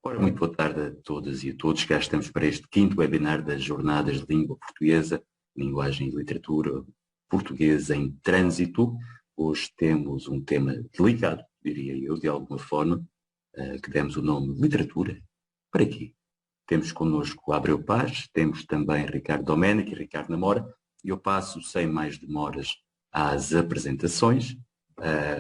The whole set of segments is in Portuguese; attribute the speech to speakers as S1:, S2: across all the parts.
S1: Ora, muito boa tarde a todas e a todos. Cá estamos para este quinto webinar das Jornadas de Língua Portuguesa, Linguagem e Literatura Portuguesa em Trânsito. Hoje temos um tema delicado, diria eu, de alguma forma, que demos o nome Literatura. Para quê? Temos connosco Abreu Paz, temos também Ricardo Domenico e Ricardo Namora, e eu passo, sem mais demoras, às apresentações.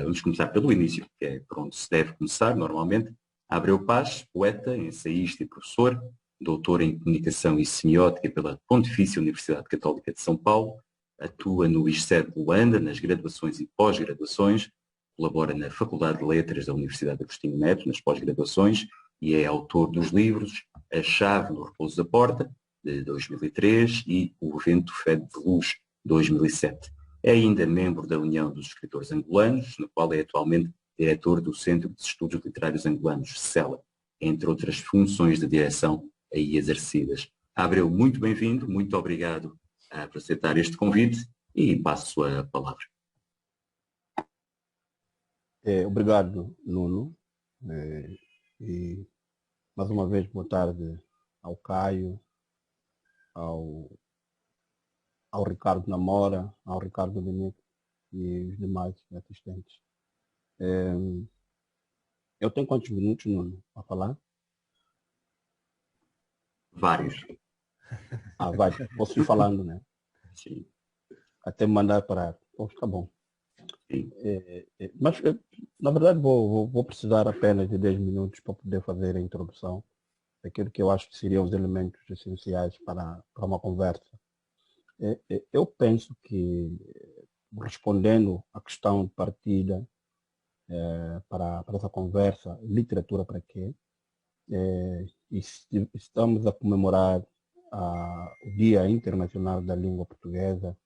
S1: Vamos começar pelo início, que é por onde se deve começar normalmente. Abreu Paz, poeta, ensaísta e professor, doutor em Comunicação e Semiótica pela Pontifícia Universidade Católica de São Paulo, atua no ISCED de Luanda, nas graduações e pós-graduações, colabora na Faculdade de Letras da Universidade Agostinho Neto, nas pós-graduações, e é autor dos livros A Chave no Repouso da Porta, de 2003, e O Vento Fede de Luz, 2007. É ainda membro da União dos Escritores Angolanos, no qual é atualmente diretor do Centro de Estudos Literários Angolanos, CELA, entre outras funções de direção aí exercidas. Abreu, muito bem-vindo, muito obrigado por aceitar este convite e passo a palavra.
S2: Obrigado, Nuno. E mais uma vez, boa tarde ao Caio, ao Ricardo Namora, ao Ricardo Domenico e os demais assistentes. Eu tenho quantos minutos, Nuno, a falar?
S1: Vários.
S2: Vai, posso ir falando, né?
S1: Sim.
S2: Até me mandar parar. Tá bom.
S1: Sim.
S2: Mas, na verdade, vou precisar apenas de 10 minutos para poder fazer a introdução daquilo que eu acho que seriam os elementos essenciais para uma conversa. Eu penso que, respondendo à questão de partida para essa conversa, literatura para quê? Estamos a comemorar o Dia Internacional da Língua Portuguesa.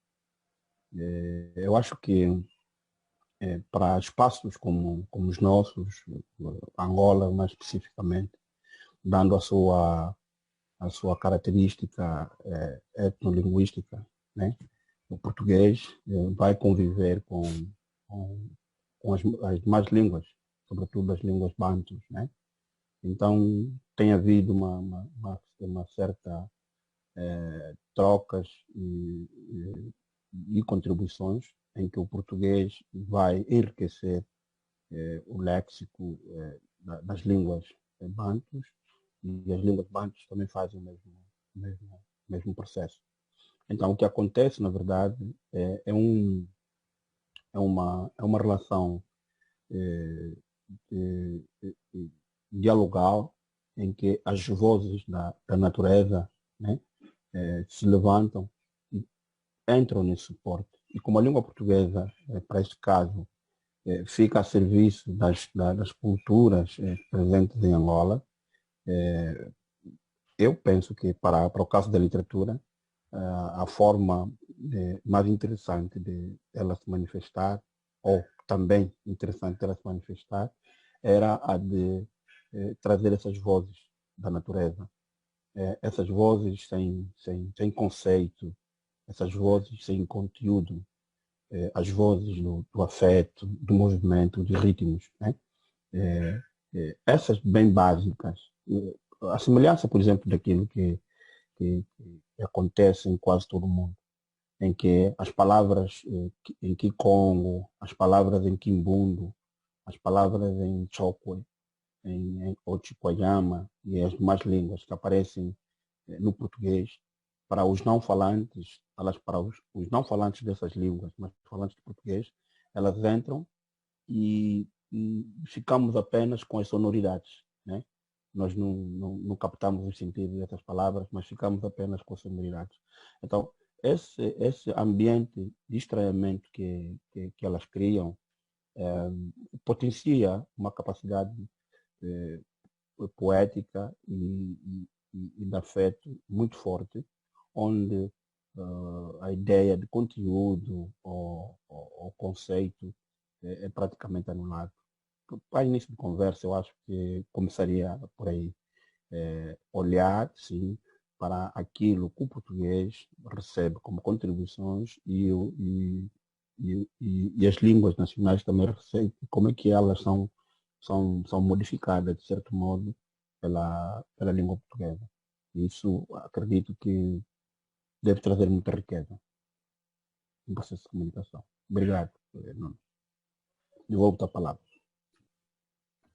S2: Eu acho que para espaços como os nossos, Angola mais especificamente, dando a sua característica etnolinguística, né? O português vai conviver com as demais línguas, sobretudo as línguas bantus, né? Então tem havido uma certa trocas e contribuições em que o português vai enriquecer o léxico das línguas bantus, e as línguas bantus também fazem o mesmo processo. Então, o que acontece, na verdade, é uma relação dialogal em que as vozes da natureza, né, se levantam e entram nesse suporte. E como a língua portuguesa, para este caso, fica a serviço das culturas presentes em Angola, eu penso que para o caso da literatura, a forma mais interessante de ela se manifestar, ou também interessante de ela se manifestar, era a de trazer essas vozes da natureza. Essas vozes sem conceito, essas vozes sem conteúdo, as vozes do afeto, do movimento, de ritmos, né? Essas bem básicas. A semelhança, por exemplo, daquilo que acontece em quase todo o mundo, em que as palavras em Kikongo, as palavras em Kimbundo, as palavras em Chokwe, em Ochiquayama e as demais línguas que aparecem no português, para os não falantes, para os não falantes dessas línguas, mas falantes de português, elas entram e ficamos apenas com as sonoridades, né? Nós não captamos o sentido dessas palavras, mas ficamos apenas com as sonoridades. Então, esse ambiente de estranhamento que elas criam potencia uma capacidade poética e de afeto muito forte, onde a ideia de conteúdo ou conceito é praticamente anulado. Para início de conversa, eu acho que começaria por aí. Olhar, sim, para aquilo que o português recebe como contribuições e as línguas nacionais também recebem, como é que elas são modificadas, de certo modo, pela língua portuguesa. Isso acredito que deve trazer muita riqueza no processo de comunicação. Obrigado, Nuno. Devolvo-te a palavra.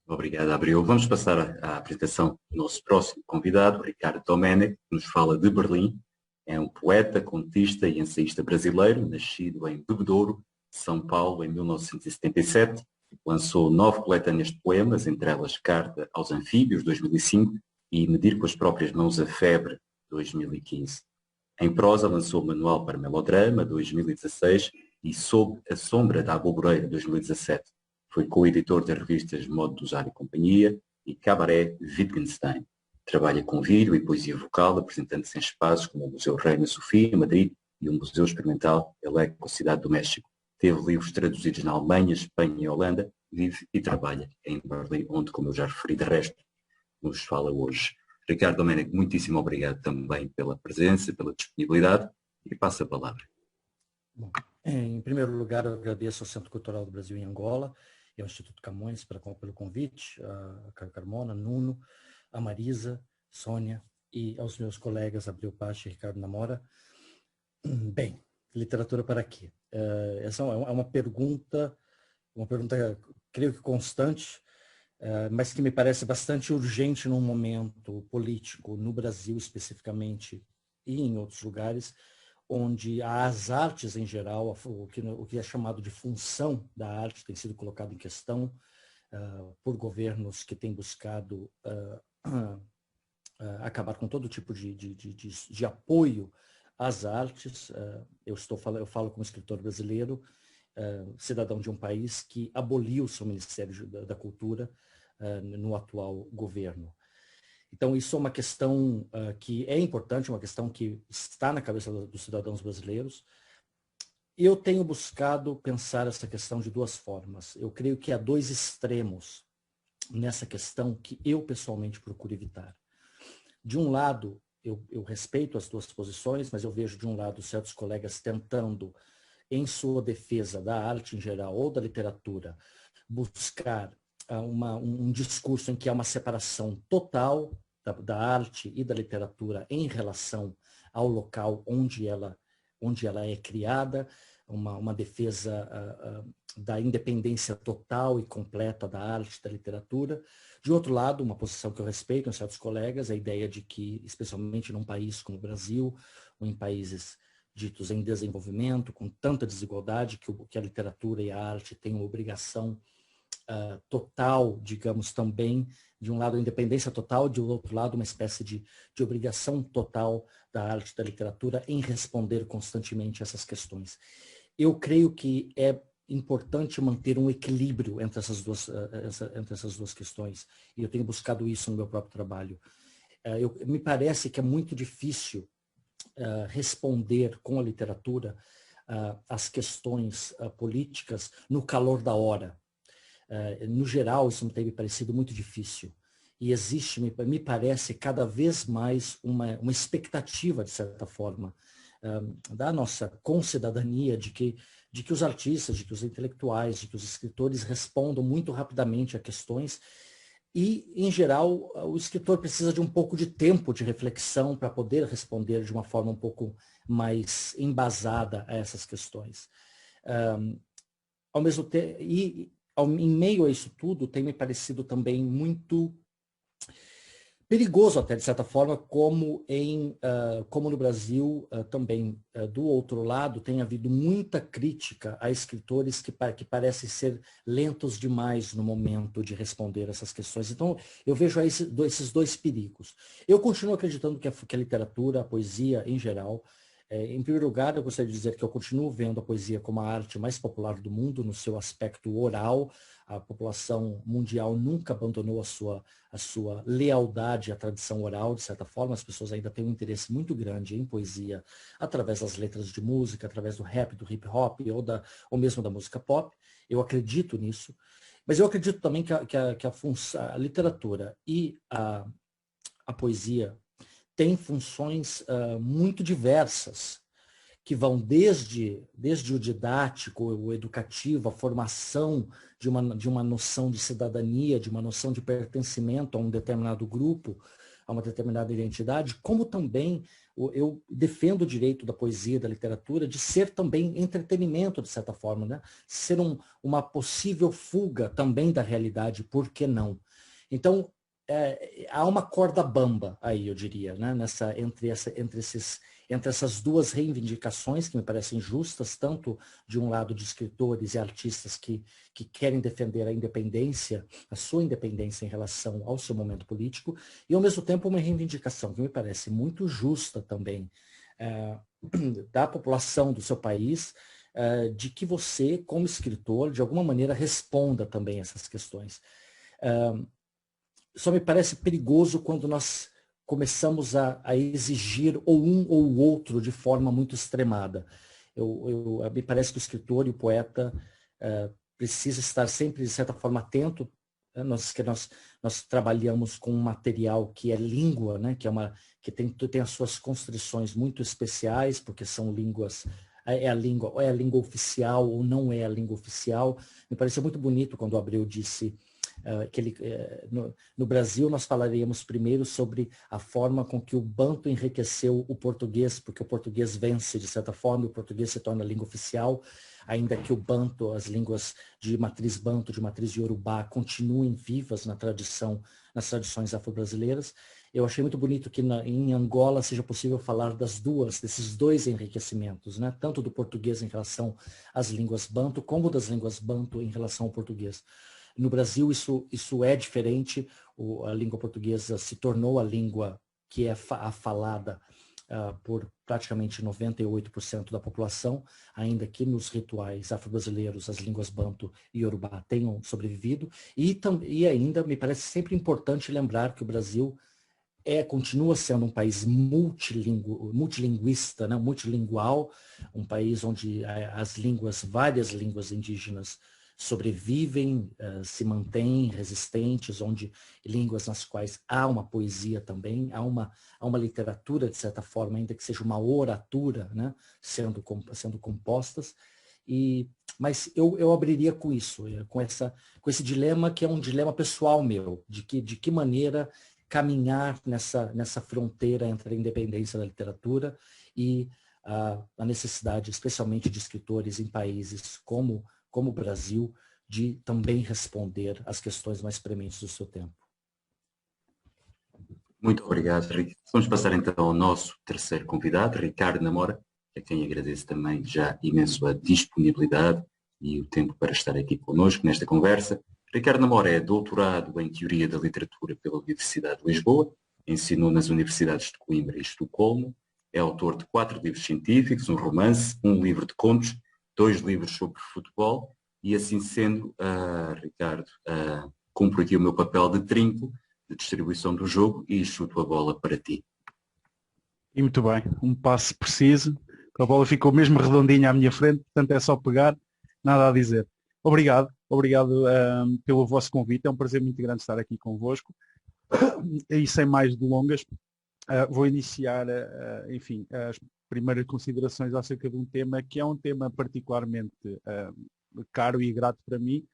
S1: Obrigado, Abreu. Vamos passar à apresentação do nosso próximo convidado, Ricardo Domenech, que nos fala de Berlim. É um poeta, contista e ensaísta brasileiro, nascido em Bebedouro, São Paulo, em 1977. Lançou 9 coletâneas de poemas, entre elas Carta aos Anfíbios, 2005, e Medir com as Próprias Mãos a Febre, 2015. Em prosa lançou Manual para Melodrama, 2016, e Sob a Sombra da Aboboreira, 2017. Foi co-editor das revistas Modo de Usar e Companhia e Cabaré Wittgenstein. Trabalha com vídeo e poesia vocal, apresentando-se em espaços como o Museu Reina Sofia, em Madrid, e o Museu Experimental Eleco, Cidade do México. Teve livros traduzidos na Alemanha, Espanha e Holanda, vive e trabalha em Berlim, onde, como eu já referi, de resto, nos fala hoje. Ricardo Domenech, muitíssimo obrigado também pela presença, pela disponibilidade, e passo a palavra.
S3: Bom, em primeiro lugar, eu agradeço ao Centro Cultural do Brasil em Angola e ao Instituto Camões pelo convite, a Caio Carmona, Nuno, a Marisa, Sônia e aos meus colegas Abreu Pache e Ricardo Namora. Bem, literatura para quê? Essa é uma pergunta, creio que constante, mas que me parece bastante urgente num momento político, no Brasil especificamente e em outros lugares, onde as artes em geral, o que é chamado de função da arte tem sido colocado em questão por governos que têm buscado acabar com todo tipo de apoio às artes. Eu falo como escritor brasileiro, cidadão de um país que aboliu o seu Ministério da Cultura no atual governo. Então, isso é uma questão que é importante, uma questão que está na cabeça dos cidadãos brasileiros. Eu tenho buscado pensar essa questão de duas formas. Eu creio que há dois extremos nessa questão que eu pessoalmente procuro evitar. De um lado, eu respeito as duas posições, mas eu vejo de um lado certos colegas tentando, em sua defesa da arte em geral ou da literatura, buscar um discurso em que há uma separação total da arte e da literatura em relação ao local onde ela é criada, uma defesa da independência total e completa da arte e da literatura. De outro lado, uma posição que eu respeito em certos colegas, a ideia de que, especialmente num país como o Brasil, ou em países ditos em desenvolvimento, com tanta desigualdade, que a literatura e a arte têm uma obrigação total, digamos, também, de um lado a independência total, de outro lado uma espécie de obrigação total da arte e da literatura em responder constantemente a essas questões. Eu creio que é importante manter um equilíbrio entre essas duas questões, e eu tenho buscado isso no meu próprio trabalho. Me parece que é muito difícil responder com a literatura às questões políticas no calor da hora. No geral, isso me tem parecido muito difícil. E existe, me parece, cada vez mais uma expectativa, de certa forma, da nossa concidadania de que os artistas, de que os intelectuais, de que os escritores respondam muito rapidamente a questões. E, em geral, o escritor precisa de um pouco de tempo de reflexão para poder responder de uma forma um pouco mais embasada a essas questões. Ao mesmo tempo, em meio a isso tudo, tem me parecido também muito perigoso, até de certa forma, como no Brasil também, do outro lado, tem havido muita crítica a escritores que parecem ser lentos demais no momento de responder essas questões. Então, eu vejo aí esses dois perigos. Eu continuo acreditando que a literatura, a poesia em geral, em primeiro lugar, eu gostaria de dizer que eu continuo vendo a poesia como a arte mais popular do mundo, no seu aspecto oral. A população mundial nunca abandonou a sua lealdade à tradição oral, de certa forma. As pessoas ainda têm um interesse muito grande em poesia, através das letras de música, através do rap, do hip hop, ou mesmo da música pop. Eu acredito nisso. Mas eu acredito também que a literatura e a poesia têm funções muito diversas, que vão desde o didático, o educativo, a formação de uma noção de cidadania, de uma noção de pertencimento a um determinado grupo, a uma determinada identidade, como também eu defendo o direito da poesia, da literatura, de ser também entretenimento, de certa forma, né? Ser uma possível fuga também da realidade, por que não? Então, há uma corda bamba aí, eu diria, né? Entre essas duas reivindicações que me parecem justas, tanto de um lado de escritores e artistas que querem defender a independência, a sua independência em relação ao seu momento político, e ao mesmo tempo uma reivindicação que me parece muito justa também da população do seu país, de que você, como escritor, de alguma maneira responda também essas questões. Só me parece perigoso quando nós começamos a exigir ou um ou o outro de forma muito extremada. Me parece que o escritor e o poeta precisa estar sempre, de certa forma, atento. Nós trabalhamos com um material que é língua, né? Que tem as suas constrições muito especiais, porque são línguas, é a língua oficial ou não é a língua oficial. Me pareceu muito bonito quando o Abreu disse que no Brasil nós falaríamos primeiro sobre a forma com que o banto enriqueceu o português, porque o português vence de certa forma, e o português se torna a língua oficial, ainda que o banto, as línguas de matriz banto, de matriz iorubá, continuem vivas nas tradições afro-brasileiras. Eu achei muito bonito que em Angola seja possível falar desses dois enriquecimentos, né? Tanto do português em relação às línguas banto, como das línguas banto em relação ao português. No Brasil, isso é diferente. A língua portuguesa se tornou a língua que é a falada por praticamente 98% da população, ainda que nos rituais afro-brasileiros as línguas banto e iorubá tenham sobrevivido. E ainda me parece sempre importante lembrar que o Brasil continua sendo um país multilinguista, né? Multilingual, um país onde várias línguas indígenas sobrevivem, se mantêm resistentes, onde línguas nas quais há uma poesia também, há uma literatura, de certa forma, ainda que seja uma oratura, né, sendo compostas. Mas eu abriria com isso, com esse dilema, que é um dilema pessoal meu, de que maneira caminhar nessa fronteira entre a independência da literatura e a necessidade, especialmente de escritores em países como o Brasil, de também responder às questões mais prementes do seu tempo.
S1: Muito obrigado, Ricardo. Vamos passar então ao nosso terceiro convidado, Ricardo Namora, a quem agradeço também já imenso a disponibilidade e o tempo para estar aqui connosco nesta conversa. Ricardo Namora é doutorado em Teoria da Literatura pela Universidade de Lisboa, ensinou nas universidades de Coimbra e Estocolmo, é autor de 4 livros científicos, um romance, um livro de contos, 2 livros sobre futebol, e assim sendo, Ricardo, cumpro aqui o meu papel de trinco, de distribuição do jogo, e chuto a bola para ti.
S4: E muito bem, um passe preciso, a bola ficou mesmo redondinha à minha frente, portanto é só pegar, nada a dizer. Obrigado pelo vosso convite, é um prazer muito grande estar aqui convosco. E sem mais delongas, vou iniciar, enfim, as primeiras considerações acerca de um tema que é um tema particularmente caro e grato para mim,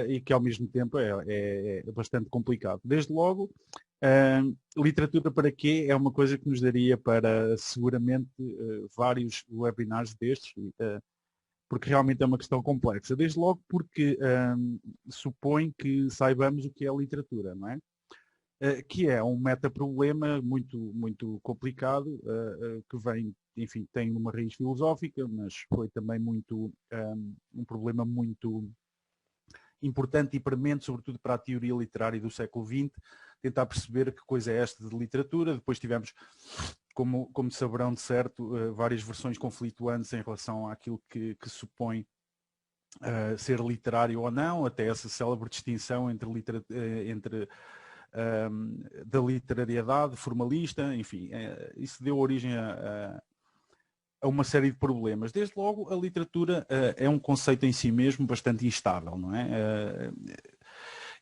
S4: e que ao mesmo tempo é bastante complicado. Desde logo, literatura para quê? É uma coisa que nos daria para seguramente vários webinars destes, porque realmente é uma questão complexa. Desde logo porque supõe que saibamos o que é literatura, não é? Que é um metaproblema muito, muito complicado, que vem, enfim, tem uma raiz filosófica, mas foi também muito um problema muito importante e premente, sobretudo para a teoria literária do século XX, tentar perceber que coisa é esta de literatura. Depois tivemos, como saberão de certo, várias versões conflituantes em relação àquilo que supõe ser literário ou não, até essa célebre distinção entre da literariedade formalista, enfim, isso deu origem a uma série de problemas. Desde logo, a literatura é um conceito em si mesmo bastante instável, não é?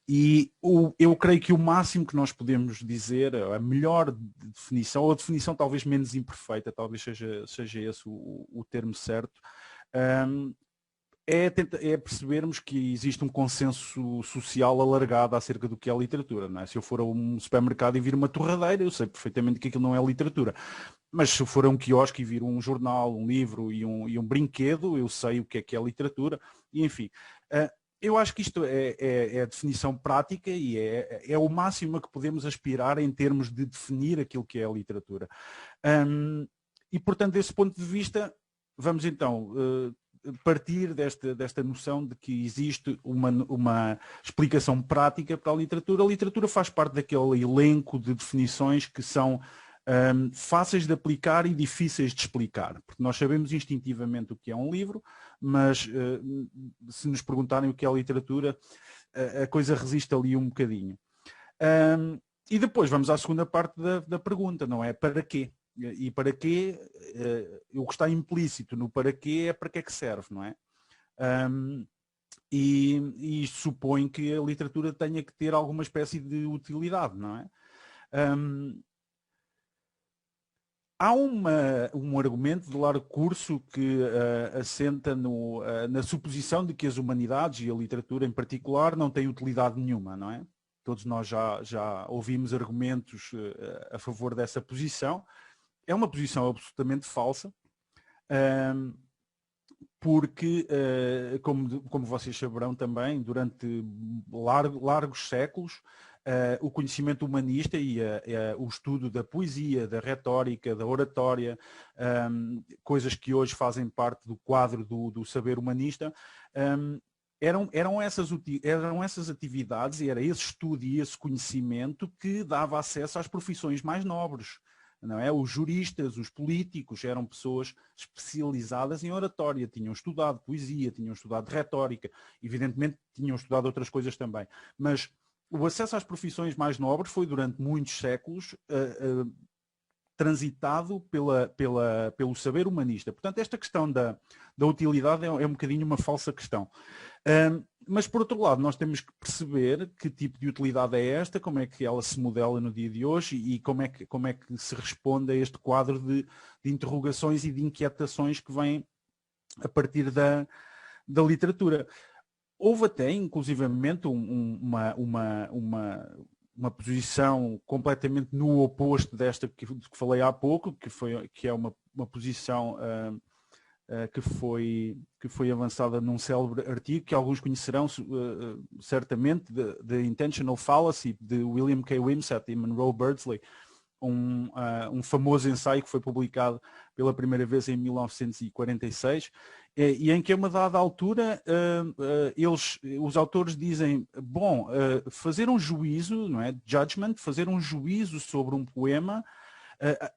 S4: E eu creio que o máximo que nós podemos dizer, a melhor definição, ou a definição talvez menos imperfeita, talvez seja esse o termo certo, é percebermos que existe um consenso social alargado acerca do que é literatura. Não é? Se eu for a um supermercado e vir uma torradeira, eu sei perfeitamente que aquilo não é literatura. Mas se eu for a um quiosque e vir um jornal, um livro e um brinquedo, eu sei o que é literatura. E enfim, eu acho que isto é a definição prática e é o máximo a que podemos aspirar em termos de definir aquilo que é a literatura. E portanto, desse ponto de vista, vamos então partir desta noção de que existe uma explicação prática para a literatura. A literatura faz parte daquele elenco de definições que são fáceis de aplicar e difíceis de explicar, porque nós sabemos instintivamente o que é um livro, mas se nos perguntarem o que é literatura, a coisa resiste ali um bocadinho. E depois vamos à segunda parte da pergunta, não é? Para quê? E para quê, o que está implícito no para quê é para que é que serve, não é? E isto supõe que a literatura tenha que ter alguma espécie de utilidade, não é? Há um argumento de largo curso que assenta na suposição de que as humanidades e a literatura em particular não têm utilidade nenhuma, não é? Todos nós já ouvimos argumentos a favor dessa posição. É uma posição absolutamente falsa, porque, como vocês saberão também, durante largos séculos, o conhecimento humanista e o estudo da poesia, da retórica, da oratória, coisas que hoje fazem parte do quadro do saber humanista, eram essas atividades e era esse estudo e esse conhecimento que dava acesso às profissões mais nobres. Não é? Os juristas, os políticos eram pessoas especializadas em oratória, tinham estudado poesia, tinham estudado retórica, evidentemente tinham estudado outras coisas também. Mas o acesso às profissões mais nobres foi durante muitos séculos transitado pelo saber humanista. Portanto, esta questão da utilidade é um bocadinho uma falsa questão. Mas, por outro lado, nós temos que perceber que tipo de utilidade é esta, como é que ela se modela no dia de hoje e como é que se responde a este quadro de interrogações e de inquietações que vêm a partir da literatura. Houve até, inclusivamente, uma posição completamente no oposto desta que falei há pouco, que é uma posição que foi avançada num célebre artigo que alguns conhecerão certamente, The Intentional Fallacy, de William K. Wimsatt e Monroe Beardsley, um famoso ensaio que foi publicado pela primeira vez em 1946, e em que a uma dada altura os autores dizem, bom, fazer um juízo, não é? Judgment, fazer um juízo sobre um poema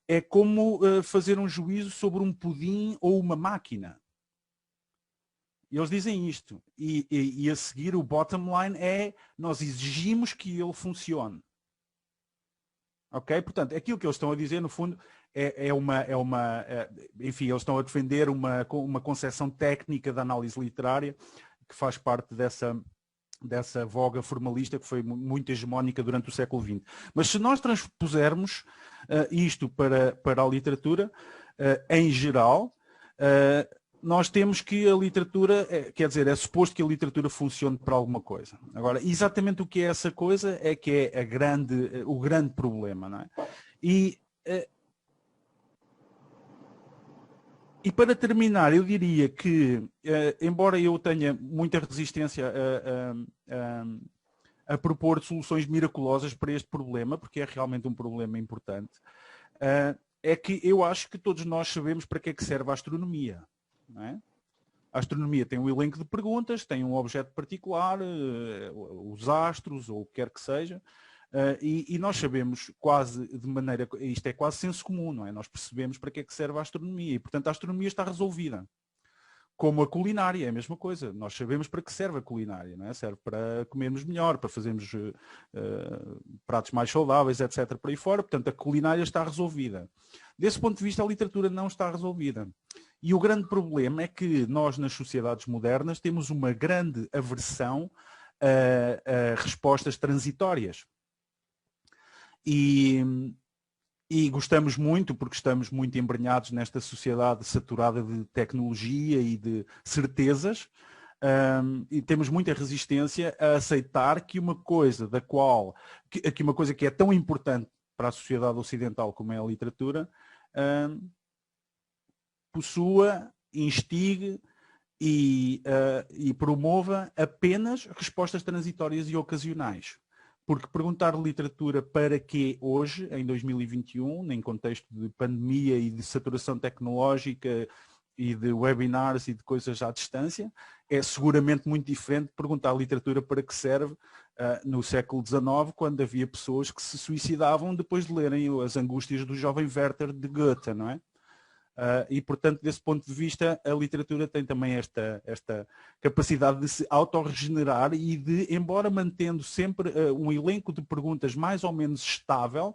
S4: é como fazer um juízo sobre um pudim ou uma máquina. E eles dizem isto. E a seguir o bottom line é, nós exigimos que ele funcione. Ok? Portanto, aquilo que eles estão a dizer, no fundo, enfim, eles estão a defender uma concepção técnica da análise literária que faz parte dessa voga formalista que foi muito hegemónica durante o século XX. Mas se nós transpusermos isto para a literatura, em geral, nós temos que a literatura, quer dizer, é suposto que a literatura funcione para alguma coisa. Agora, exatamente o que é essa coisa é que é o grande problema, não é? E para terminar, eu diria que, embora eu tenha muita resistência a propor soluções miraculosas para este problema, porque é realmente um problema importante, é que eu acho que todos nós sabemos para que é que serve a astronomia. Não é? A astronomia tem um elenco de perguntas, tem um objeto particular, os astros, ou o que quer que seja, e nós sabemos quase de maneira, isto é quase senso comum, não é? Nós percebemos para que é que serve a astronomia e, portanto, a astronomia está resolvida. Como a culinária, é a mesma coisa. Nós sabemos para que serve a culinária, não é? Serve para comermos melhor, para fazermos pratos mais saudáveis, etc. por aí fora. Portanto, a culinária está resolvida. Desse ponto de vista, a literatura não está resolvida. E o grande problema é que nós, nas sociedades modernas, temos uma grande aversão respostas transitórias. E gostamos muito, porque estamos muito embrenhados nesta sociedade saturada de tecnologia e de certezas, e temos muita resistência a aceitar que uma coisa que uma coisa que é tão importante para a sociedade ocidental como é a literatura, possua, instigue e promova apenas respostas transitórias e ocasionais. Porque perguntar literatura para quê hoje, em 2021, em contexto de pandemia e de saturação tecnológica e de webinars e de coisas à distância, é seguramente muito diferente de perguntar literatura para que serve no século XIX, quando havia pessoas que se suicidavam depois de lerem As Angústias do Jovem Werther de Goethe, não é? E, portanto, desse ponto de vista, a literatura tem também esta capacidade de se autorregenerar e de, embora mantendo sempre um elenco de perguntas mais ou menos estável,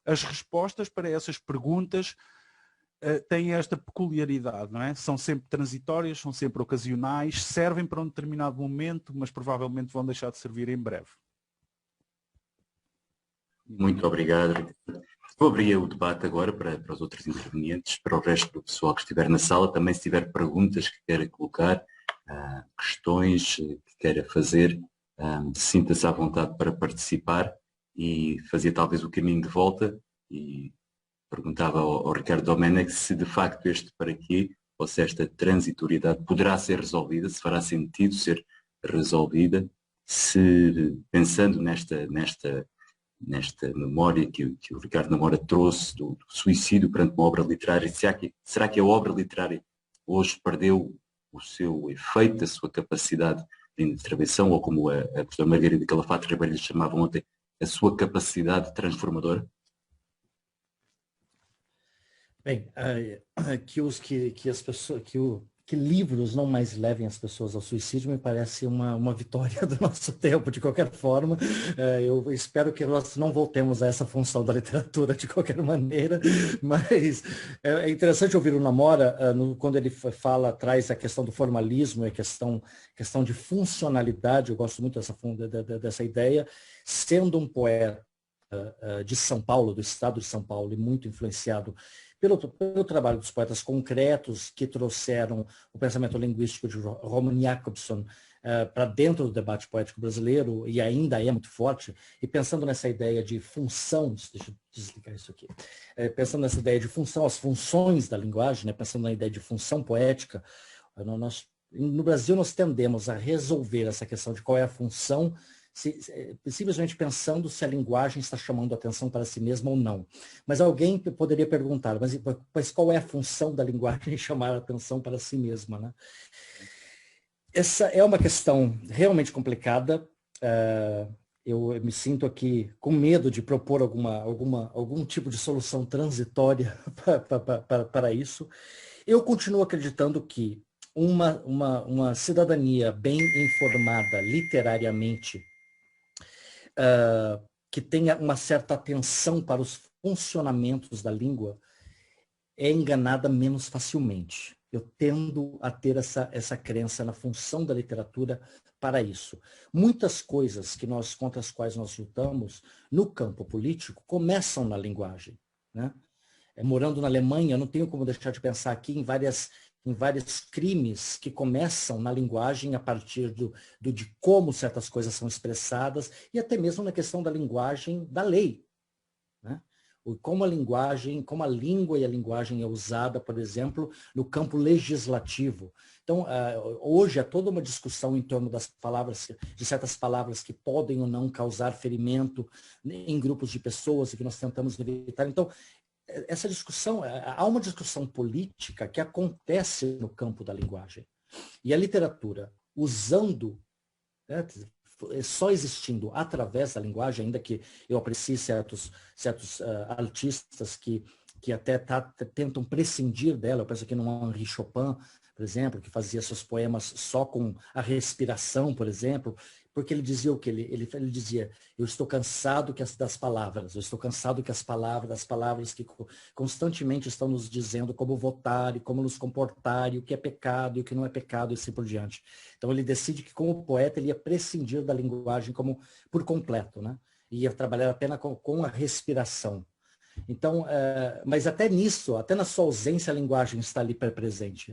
S4: as respostas para essas perguntas têm esta peculiaridade, não é? São sempre transitórias, são sempre ocasionais, servem para um determinado momento, mas provavelmente vão deixar de servir em breve.
S1: Muito obrigado. Vou abrir o debate agora para os outros intervenientes, para o resto do pessoal que estiver na sala. Também, se tiver perguntas que queira colocar, questões que queira fazer, sinta-se à vontade para participar e fazia talvez o caminho de volta e perguntava ao Ricardo Domenech se de facto este para quê, ou se esta transitoriedade poderá ser resolvida, se fará sentido ser resolvida, se pensando nesta memória que o Ricardo Namora trouxe do suicídio perante uma obra literária, será que a obra literária hoje perdeu o seu efeito, a sua capacidade de intervenção, ou como a professora Margarida Calafate Ribeiro lhe chamava ontem, a sua capacidade transformadora?
S3: Bem, que livros não mais levem as pessoas ao suicídio me parece uma vitória do nosso tempo, de qualquer forma. Eu espero que nós não voltemos a essa função da literatura de qualquer maneira, mas é interessante ouvir o Namora quando ele traz a questão do formalismo e a questão de funcionalidade. Eu gosto muito dessa ideia. Sendo um poeta de São Paulo, do estado de São Paulo, e muito influenciado pelo trabalho dos poetas concretos que trouxeram o pensamento linguístico de Roman Jakobson para dentro do debate poético brasileiro, e ainda é muito forte, e pensando nessa ideia de função, deixa eu desligar isso aqui, pensando nessa ideia de função, as funções da linguagem, né, pensando na ideia de função poética, no Brasil nós tendemos a resolver essa questão de qual é a função, simplesmente pensando se a linguagem está chamando a atenção para si mesma ou não. Mas alguém poderia perguntar, mas qual é a função da linguagem em chamar a atenção para si mesma, né? Essa é uma questão realmente complicada. Eu me sinto aqui com medo de propor algum tipo de solução transitória para isso. Eu continuo acreditando que uma cidadania bem informada literariamente, que tenha uma certa atenção para os funcionamentos da língua, é enganada menos facilmente. Eu tendo a ter essa crença na função da literatura para isso. Muitas coisas contra as quais nós lutamos no campo político começam na linguagem, né? Morando na Alemanha, eu não tenho como deixar de pensar aqui em vários crimes que começam na linguagem a partir de como certas coisas são expressadas, e até mesmo na questão da linguagem da lei, né? Como a língua e a linguagem é usada, por exemplo, no campo legislativo. Então, hoje há toda uma discussão em torno de certas palavras que podem ou não causar ferimento em grupos de pessoas e que nós tentamos evitar. Então, essa discussão, há uma discussão política que acontece no campo da linguagem. E a literatura, usando, né, só existindo através da linguagem, ainda que eu aprecie certos artistas que até tentam prescindir dela. Eu penso aqui no Henri Chopin, por exemplo, que fazia seus poemas só com a respiração, por exemplo. porque ele dizia o que? Ele dizia, eu estou cansado das palavras, eu estou cansado que as palavras que constantemente estão nos dizendo como votar e como nos comportar, e o que é pecado e o que não é pecado, e assim por diante. Então ele decide que, como poeta, ele ia prescindir da linguagem como por completo, né? E ia trabalhar apenas com a respiração. Então, mas até nisso, até na sua ausência, a linguagem está ali presente.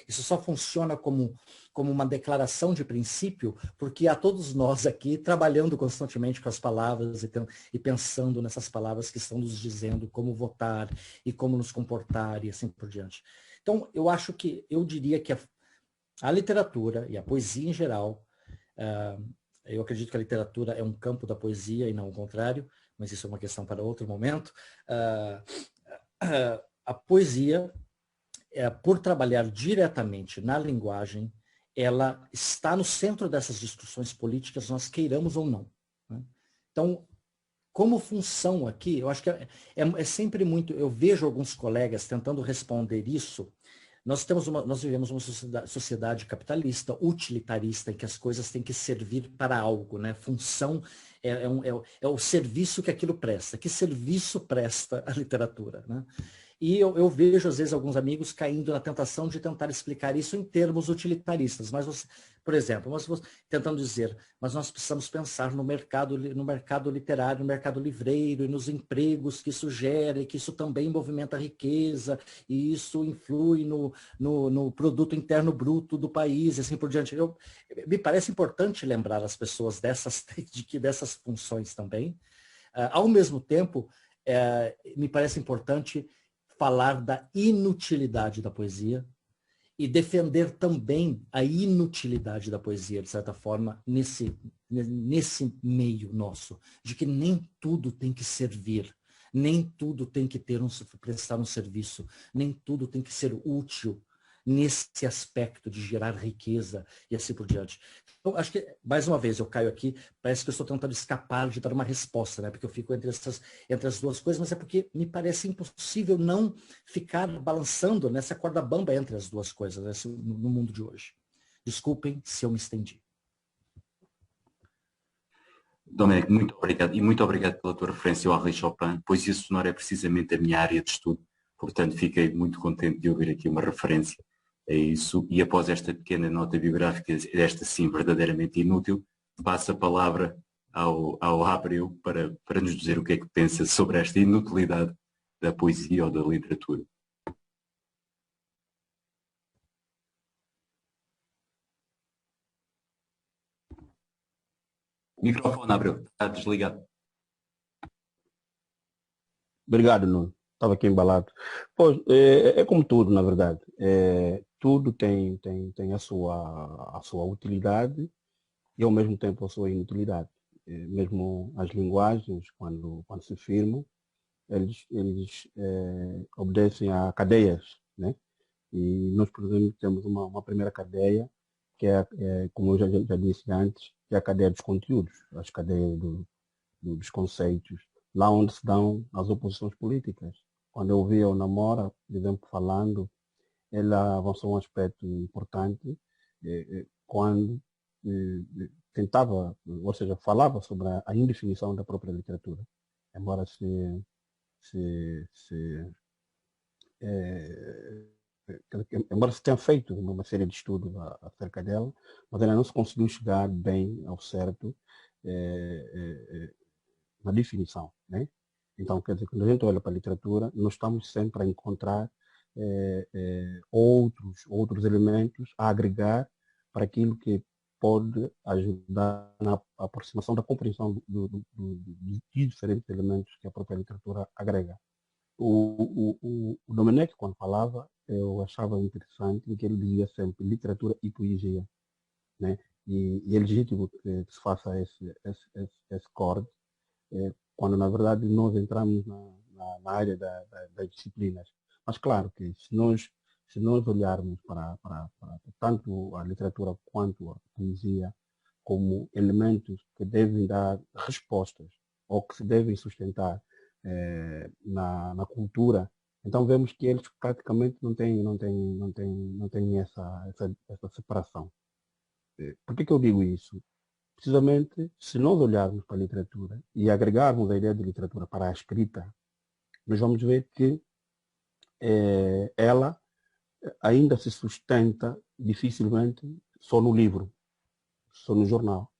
S3: Isso só funciona como uma declaração de princípio, porque há todos nós aqui trabalhando constantemente com as palavras e pensando nessas palavras que estão nos dizendo como votar e como nos comportar e assim por diante. Então, eu diria que a literatura e a poesia em geral, eu acredito que a literatura é um campo da poesia e não o contrário, mas isso é uma questão para outro momento. A poesia, por trabalhar diretamente na linguagem, ela está no centro dessas discussões políticas, nós queiramos ou não, né? Então, como função aqui, eu acho que é sempre muito, eu vejo alguns colegas tentando responder isso. Nós vivemos uma sociedade capitalista, utilitarista, em que as coisas têm que servir para algo, né? Função é o serviço que aquilo presta. Que serviço presta a literatura, né? E eu vejo, às vezes, alguns amigos caindo na tentação de tentar explicar isso em termos utilitaristas. Mas, por exemplo, tentando dizer, mas nós precisamos pensar no mercado literário, no mercado livreiro e nos empregos que isso gera, e que isso também movimenta a riqueza, e isso influi no produto interno bruto do país, e assim por diante. Me parece importante lembrar as pessoas dessas funções também. Ao mesmo tempo, me parece importante falar da inutilidade da poesia e defender também a inutilidade da poesia, de certa forma, nesse meio nosso, de que nem tudo tem que servir, nem tudo tem que prestar um serviço, nem tudo tem que ser útil nesse aspecto de gerar riqueza e assim por diante. Então, acho que, mais uma vez, eu caio aqui, parece que eu estou tentando escapar de dar uma resposta, né? Porque eu fico entre as duas coisas, mas é porque me parece impossível não ficar balançando nessa corda bamba entre as duas coisas, né? No mundo de hoje. Desculpem se eu me estendi.
S1: Domenico, muito obrigado. E muito obrigado pela tua referência ao Henri Chopin, pois isso sonoro é precisamente a minha área de estudo. Portanto, fiquei muito contente de ouvir aqui uma referência a isso. E após esta pequena nota biográfica, esta sim verdadeiramente inútil, passo a palavra ao Abreu para nos dizer o que é que pensa sobre esta inutilidade da poesia ou da literatura. Microfone, Abreu, está desligado.
S2: Obrigado, Nuno. Estava aqui embalado. Pois, é como tudo, na verdade. Tudo tem a sua utilidade e, ao mesmo tempo, a sua inutilidade. Mesmo as linguagens, quando se firmam, eles obedecem a cadeias, né? E nós, por exemplo, temos uma primeira cadeia, que como eu já disse antes, que é a cadeia dos conteúdos, as cadeias dos conceitos, lá onde se dão as oposições políticas. Quando eu ouvia o Namora, por exemplo, falando, ele avançou um aspecto importante quando tentava, ou seja, falava sobre a indefinição da própria literatura. Embora embora se tenha feito uma série de estudos acerca dela, mas ela não se conseguiu chegar bem ao certo na definição, né? Então, quer dizer, quando a gente olha para a literatura, nós estamos sempre a encontrar outros elementos a agregar para aquilo que pode ajudar na aproximação da compreensão de diferentes elementos que a própria literatura agrega. O Domenech, quando falava, eu achava interessante que ele dizia sempre literatura e poesia, né? E é legítimo que se faça esse corte, quando na verdade nós entramos na área das disciplinas. Mas claro que se nós olharmos para tanto a literatura quanto a poesia como elementos que devem dar respostas ou que se devem sustentar na cultura, então vemos que eles praticamente não têm essa separação. Por que eu digo isso? precisamente, se nós olharmos para a literatura e agregarmos a ideia de literatura para a escrita, nós vamos ver que ela ainda se sustenta dificilmente só no livro, só no jornal.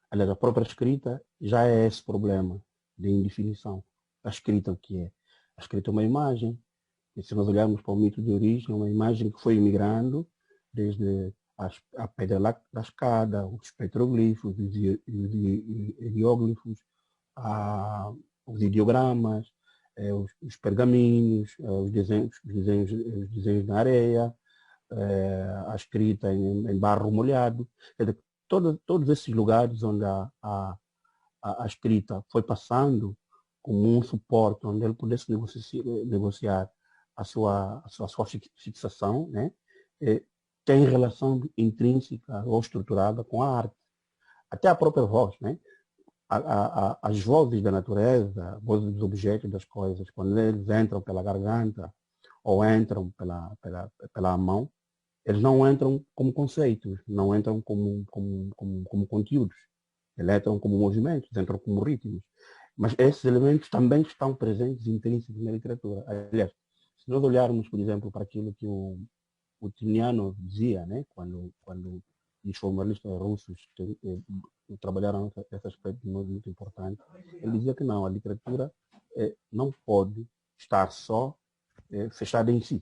S2: Aliás, a própria escrita já é esse problema de indefinição. A escrita o que é? A escrita é uma imagem. E se nós olharmos para o mito de origem, é uma imagem que foi migrando desde a pedra lascada, os petroglifos, os hieróglifos, os ideogramas, os pergaminhos, os desenhos na areia, a escrita em barro molhado. Quer dizer, todos esses lugares onde a escrita foi passando como um suporte onde ele pudesse negociar a sua fixação, né? Tem relação intrínseca ou estruturada com a arte. Até a própria voz, né? As vozes da natureza, vozes dos objetos, das coisas, quando eles entram pela garganta ou entram pela mão, eles não entram como conceitos, não entram como conteúdos. Eles entram como movimentos, entram como ritmos. Mas esses elementos também estão presentes intrínsecos na literatura. Aliás, se nós olharmos, por exemplo, para aquilo que o Tiniano dizia, né, quando os formalistas russos trabalharam esse aspecto muito importante, ele dizia que não, a literatura não pode estar só fechada em si,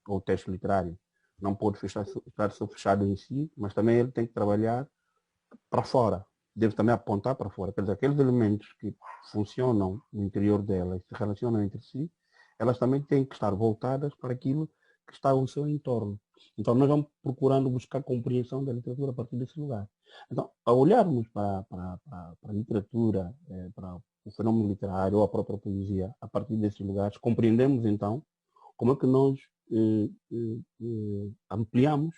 S2: ou o texto literário. Não pode estar só fechado em si, mas também ele tem que trabalhar para fora. Deve também apontar para fora. Quer dizer, aqueles elementos que funcionam no interior dela e se relacionam entre si, elas também têm que estar voltadas para aquilo que está ao seu entorno. Então, nós vamos procurando buscar compreensão da literatura a partir desse lugar. Então, ao olharmos para a literatura, para o fenômeno literário ou a própria poesia, a partir desses lugares, compreendemos, então, como é que nós ampliamos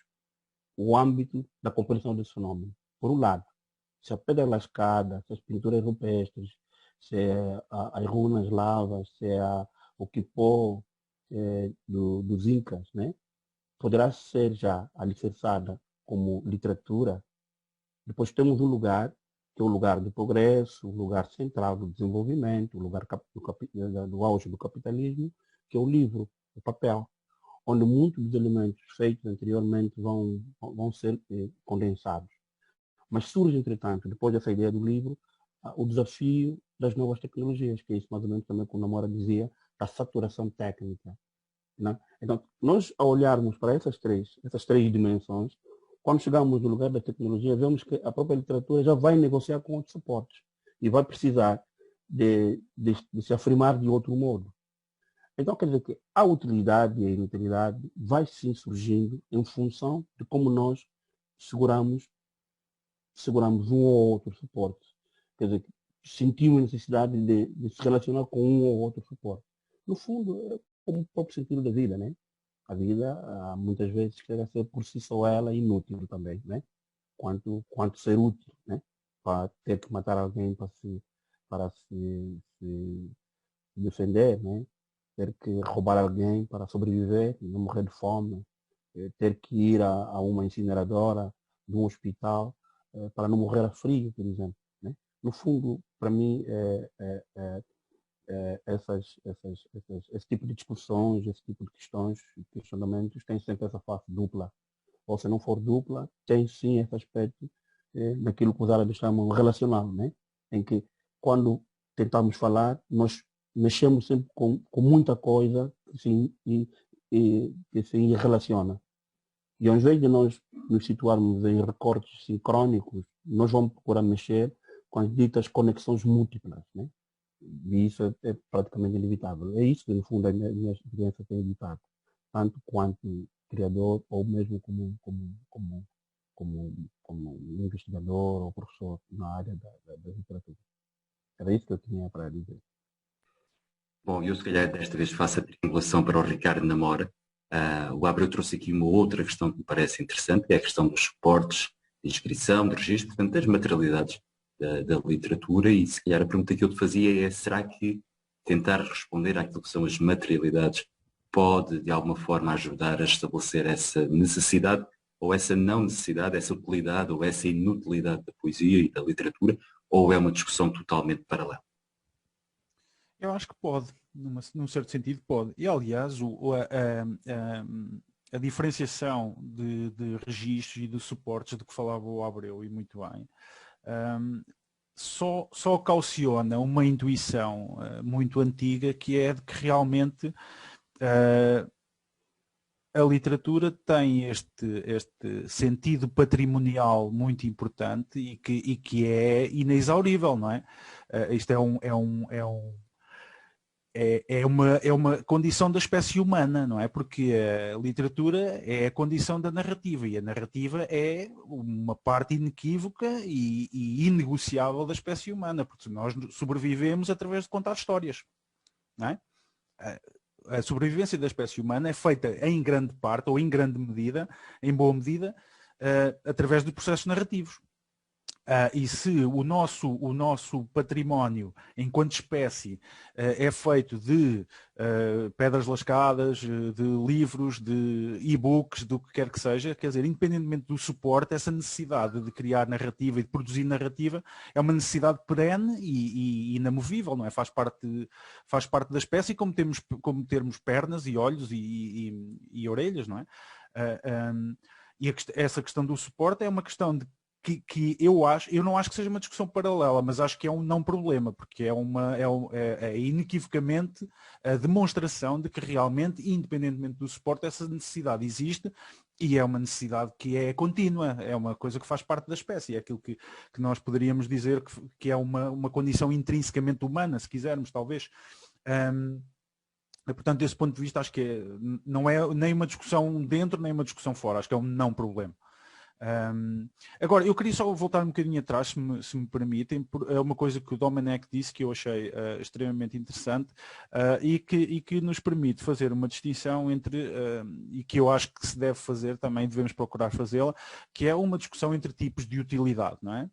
S2: o âmbito da compreensão desse fenômeno. Por um lado, se a pedra lascada, se as pinturas rupestres, se as runas lavas, se o quipó dos incas, né, poderá ser já alicerçada como literatura. Depois temos um lugar, que é o lugar do progresso, o lugar central do desenvolvimento, o lugar do auge do capitalismo, que é o livro, o papel, onde muitos dos elementos feitos anteriormente vão ser condensados. Mas surge, entretanto, depois dessa ideia do livro, o desafio das novas tecnologias, que é isso mais ou menos também que o Namora dizia, da saturação técnica. Né? Então, nós, ao olharmos para essas três dimensões, quando chegamos no lugar da tecnologia, vemos que a própria literatura já vai negociar com outros suportes e vai precisar de se afirmar de outro modo. Então, quer dizer que a utilidade e a inutilidade vai sim surgindo em função de como nós seguramos um ou outro suporte. Quer dizer, sentimos necessidade de se relacionar com um ou outro suporte. No fundo, é como o próprio sentido da vida, né? A vida, muitas vezes, chega a ser por si só ela inútil também, né? Quanto ser útil, né? Para ter que matar alguém para se defender, né? Ter que roubar alguém para sobreviver, não morrer de fome, ter que ir a uma incineradora, de um hospital, para não morrer a frio, por exemplo. Né? No fundo, para mim, esse tipo de discussões, esse tipo de questões, questionamentos, tem sempre essa face dupla. Ou se não for dupla, tem sim esse aspecto daquilo que os árabes chamam relacional, né? Em que quando tentamos falar, nós mexemos sempre com muita coisa que se relaciona. E ao invés de nós nos situarmos em recortes sincrónicos, nós vamos procurar mexer com as ditas conexões múltiplas, né? E isso é praticamente inevitável. É isso que, no fundo, a minha experiência tem evitado, tanto quanto criador ou mesmo como investigador ou professor na área da literatura. Era isso que eu tinha para dizer.
S1: Bom, eu se calhar desta vez faço a triangulação para o Ricardo Namora. O Abreu trouxe aqui uma outra questão que me parece interessante, que é a questão dos suportes de inscrição, de registro, portanto, das materialidades da literatura, e se calhar a pergunta que eu te fazia é: será que tentar responder àquilo que são as materialidades pode, de alguma forma, ajudar a estabelecer essa necessidade, ou essa não necessidade, essa utilidade ou essa inutilidade da poesia e da literatura, ou é uma discussão totalmente paralela?
S4: Eu acho que pode, num certo sentido pode. E aliás, a diferenciação de registros e de suportes de que falava o Abreu, e muito bem, só cauciona uma intuição muito antiga, que é de que realmente a literatura tem este sentido patrimonial muito importante e que é inexaurível, não é? Isto é uma condição da espécie humana, não é? Porque a literatura é a condição da narrativa, e a narrativa é uma parte inequívoca e inegociável da espécie humana, porque nós sobrevivemos através de contar histórias, não é? A sobrevivência da espécie humana é feita em grande parte, ou em grande medida, em boa medida, através de processos narrativos. E se o nosso património enquanto espécie é feito de pedras lascadas, de livros, de e-books, do que quer que seja, quer dizer, independentemente do suporte, essa necessidade de criar narrativa e de produzir narrativa é uma necessidade perene e inamovível, não é? Faz parte da espécie, como termos pernas e olhos e orelhas, não é? E essa questão do suporte é uma questão que eu não acho que seja uma discussão paralela, mas acho que é um não problema, porque é inequivocamente a demonstração de que realmente, independentemente do suporte, essa necessidade existe, e é uma necessidade que é contínua, é uma coisa que faz parte da espécie, é aquilo que nós poderíamos dizer que é uma condição intrinsecamente humana, se quisermos, talvez. Portanto, desse ponto de vista, acho que não é nem uma discussão dentro, nem uma discussão fora, acho que é um não problema. Agora, eu queria só voltar um bocadinho atrás, se me permitem, é uma coisa que o Domenech disse que eu achei extremamente interessante e que nos permite fazer uma distinção entre, e que eu acho que se deve fazer também, devemos procurar fazê-la, que é uma discussão entre tipos de utilidade, não é?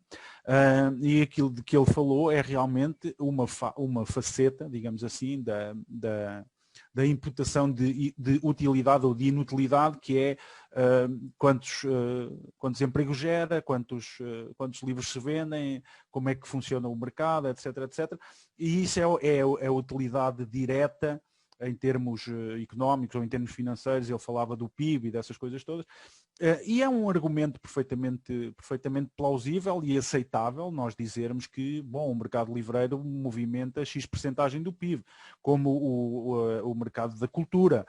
S4: E aquilo de que ele falou é realmente uma faceta, digamos assim, da imputação de utilidade ou de inutilidade, que é quantos empregos gera, quantos livros se vendem, como é que funciona o mercado, etc, etc. E isso é a utilidade direta em termos económicos ou em termos financeiros. Ele falava do PIB e dessas coisas todas. E é um argumento perfeitamente plausível e aceitável nós dizermos que, bom, o mercado livreiro movimenta X percentagem do PIB, como o mercado da cultura.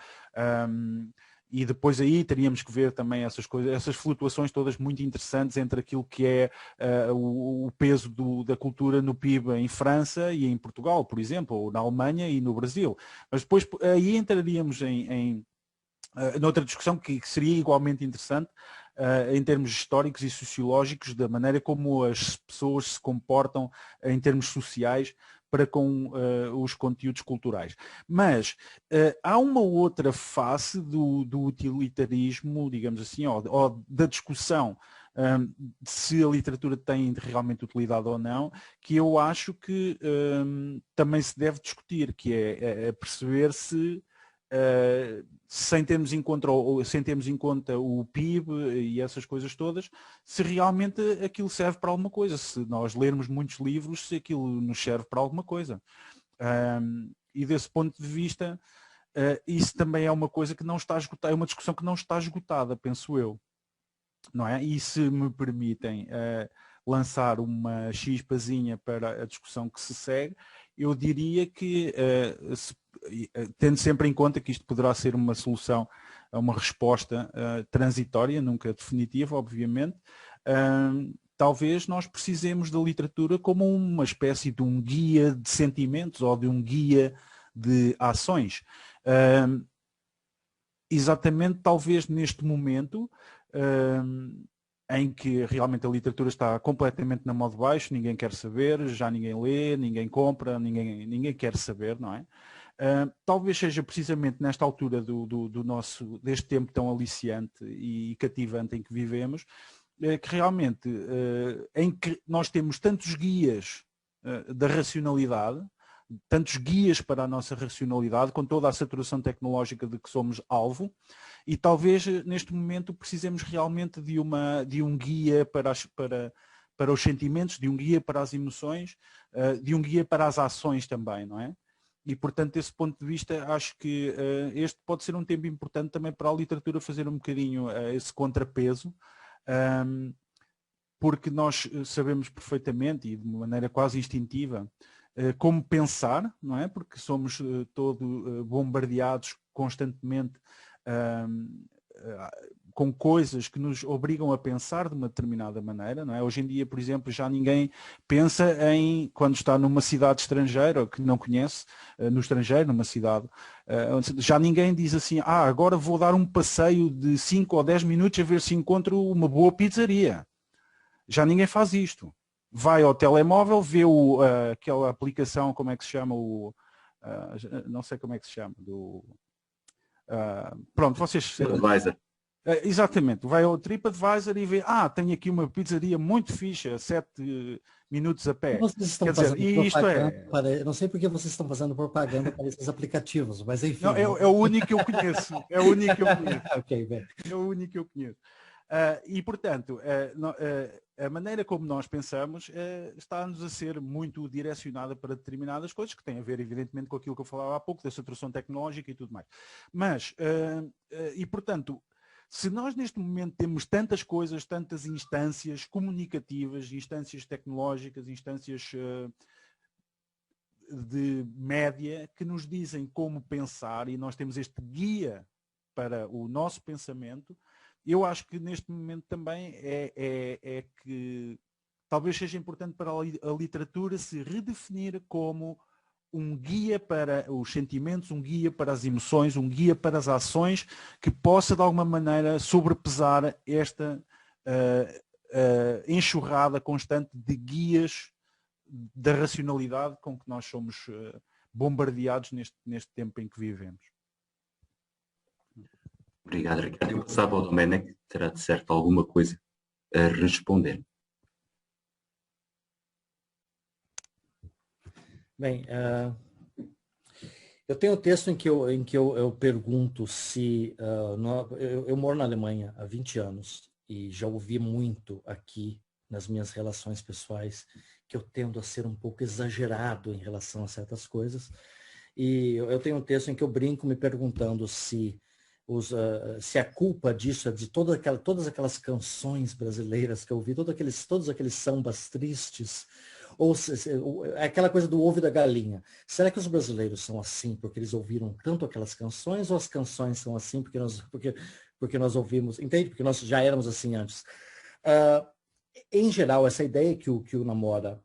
S4: E depois aí teríamos que ver também essas flutuações todas muito interessantes entre aquilo que é o peso da cultura no PIB em França e em Portugal, por exemplo, ou na Alemanha e no Brasil. Mas depois aí entraríamos noutra discussão que seria igualmente interessante em termos históricos e sociológicos, da maneira como as pessoas se comportam em termos sociais para com os conteúdos culturais. Mas há uma outra face do utilitarismo, digamos assim, ou da discussão se a literatura tem realmente utilidade ou não, que eu acho que também se deve discutir, que é perceber se sem termos em conta o PIB e essas coisas todas, se realmente aquilo serve para alguma coisa, se nós lermos muitos livros, se aquilo nos serve para alguma coisa. E desse ponto de vista, isso também é uma coisa que não está esgotada, é uma discussão que não está esgotada, penso eu. Não é? E se me permitem lançar uma chispazinha para a discussão que se segue, eu diria que, tendo sempre em conta que isto poderá ser uma solução, uma resposta transitória, nunca definitiva, obviamente, talvez nós precisemos da literatura como uma espécie de um guia de sentimentos ou de um guia de ações. Exatamente, talvez neste momento, em que realmente a literatura está completamente na moda baixo, ninguém quer saber, já ninguém lê, ninguém compra, ninguém quer saber, não é? Talvez seja precisamente nesta altura deste tempo tão aliciante e cativante em que vivemos, que realmente, em que nós temos tantos guias da racionalidade, tantos guias para a nossa racionalidade, com toda a saturação tecnológica de que somos alvo, E talvez neste momento precisemos realmente de um guia para os sentimentos, de um guia para as emoções, de um guia para as ações também, não é? E, portanto, desse ponto de vista, acho que este pode ser um tempo importante também para a literatura fazer um bocadinho esse contrapeso, porque nós sabemos perfeitamente e de maneira quase instintiva como pensar, não é? Porque somos bombardeados constantemente com coisas que nos obrigam a pensar de uma determinada maneira, não é? Hoje em dia, por exemplo, já ninguém pensa quando está numa cidade estrangeira, ou que não conhece, no estrangeiro, numa cidade, já ninguém diz assim, agora vou dar um passeio de 5 ou 10 minutos a ver se encontro uma boa pizzaria. Já ninguém faz isto. Vai ao telemóvel, vê aquela aplicação, como é que se chama, não sei como é que se chama, pronto, vocês...
S1: TripAdvisor.
S4: Exatamente, vai ao TripAdvisor e vê, tem aqui uma pizzaria muito fixe, a 7 minutos a pé.
S3: Vocês estão
S4: Quer dizer, e isto
S3: não sei por que vocês estão fazendo propaganda para esses aplicativos, mas enfim.
S4: Não, é o único que eu conheço. É o único que eu conheço.
S3: Ok, bem.
S4: É o único que eu conheço. E, portanto, a maneira como nós pensamos está-nos a ser muito direcionada para determinadas coisas que têm a ver, evidentemente, com aquilo que eu falava há pouco, da saturação tecnológica e tudo mais. Mas, e, portanto, se nós neste momento temos tantas coisas, tantas instâncias comunicativas, instâncias tecnológicas, instâncias de média que nos dizem como pensar e nós temos este guia para o nosso pensamento, eu acho que neste momento também é que talvez seja importante para a literatura se redefinir como um guia para os sentimentos, um guia para as emoções, um guia para as ações que possa de alguma maneira sobrepesar esta enxurrada constante de guias da racionalidade com que nós somos bombardeados neste tempo em que vivemos.
S1: Obrigado, Ricardo. Eu passava ao Domènec, que terá de certo alguma coisa a responder.
S3: Bem, eu tenho um texto em que eu pergunto se... eu moro na Alemanha há 20 anos e já ouvi muito aqui nas minhas relações pessoais que eu tendo a ser um pouco exagerado em relação a certas coisas. E eu tenho um texto em que eu brinco me perguntando se a culpa disso é de todas aquelas canções brasileiras que eu ouvi, todos aqueles sambas tristes, ou é aquela coisa do ovo e da galinha. Será que os brasileiros são assim porque eles ouviram tanto aquelas canções, ou as canções são assim porque nós ouvimos, entende? Porque nós já éramos assim antes. Em geral, essa ideia que o Namora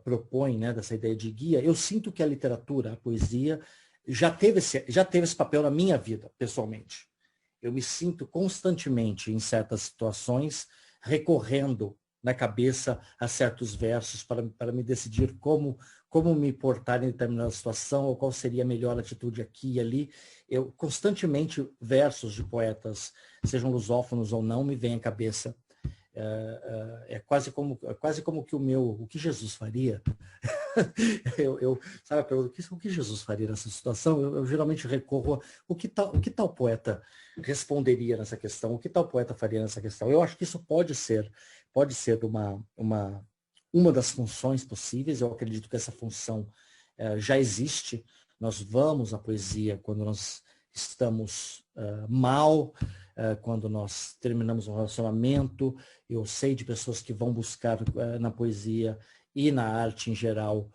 S3: propõe, né, dessa ideia de guia, eu sinto que a literatura, a poesia, já teve esse papel na minha vida, pessoalmente. Eu me sinto constantemente, em certas situações, recorrendo na cabeça a certos versos para me decidir como me portar em determinada situação, ou qual seria a melhor atitude aqui e ali. Eu constantemente, versos de poetas, sejam lusófonos ou não, me vêm à cabeça. É quase como que o que Jesus faria. Sabe a pergunta, o que Jesus faria nessa situação? Eu geralmente recorro a o que tal poeta responderia nessa questão, o que tal poeta faria nessa questão. Eu acho que isso pode ser uma das funções possíveis. Eu acredito que essa função já existe. Nós vamos à poesia quando nós estamos mal, quando nós terminamos um relacionamento. Eu sei de pessoas que vão buscar na poesia e na arte em geral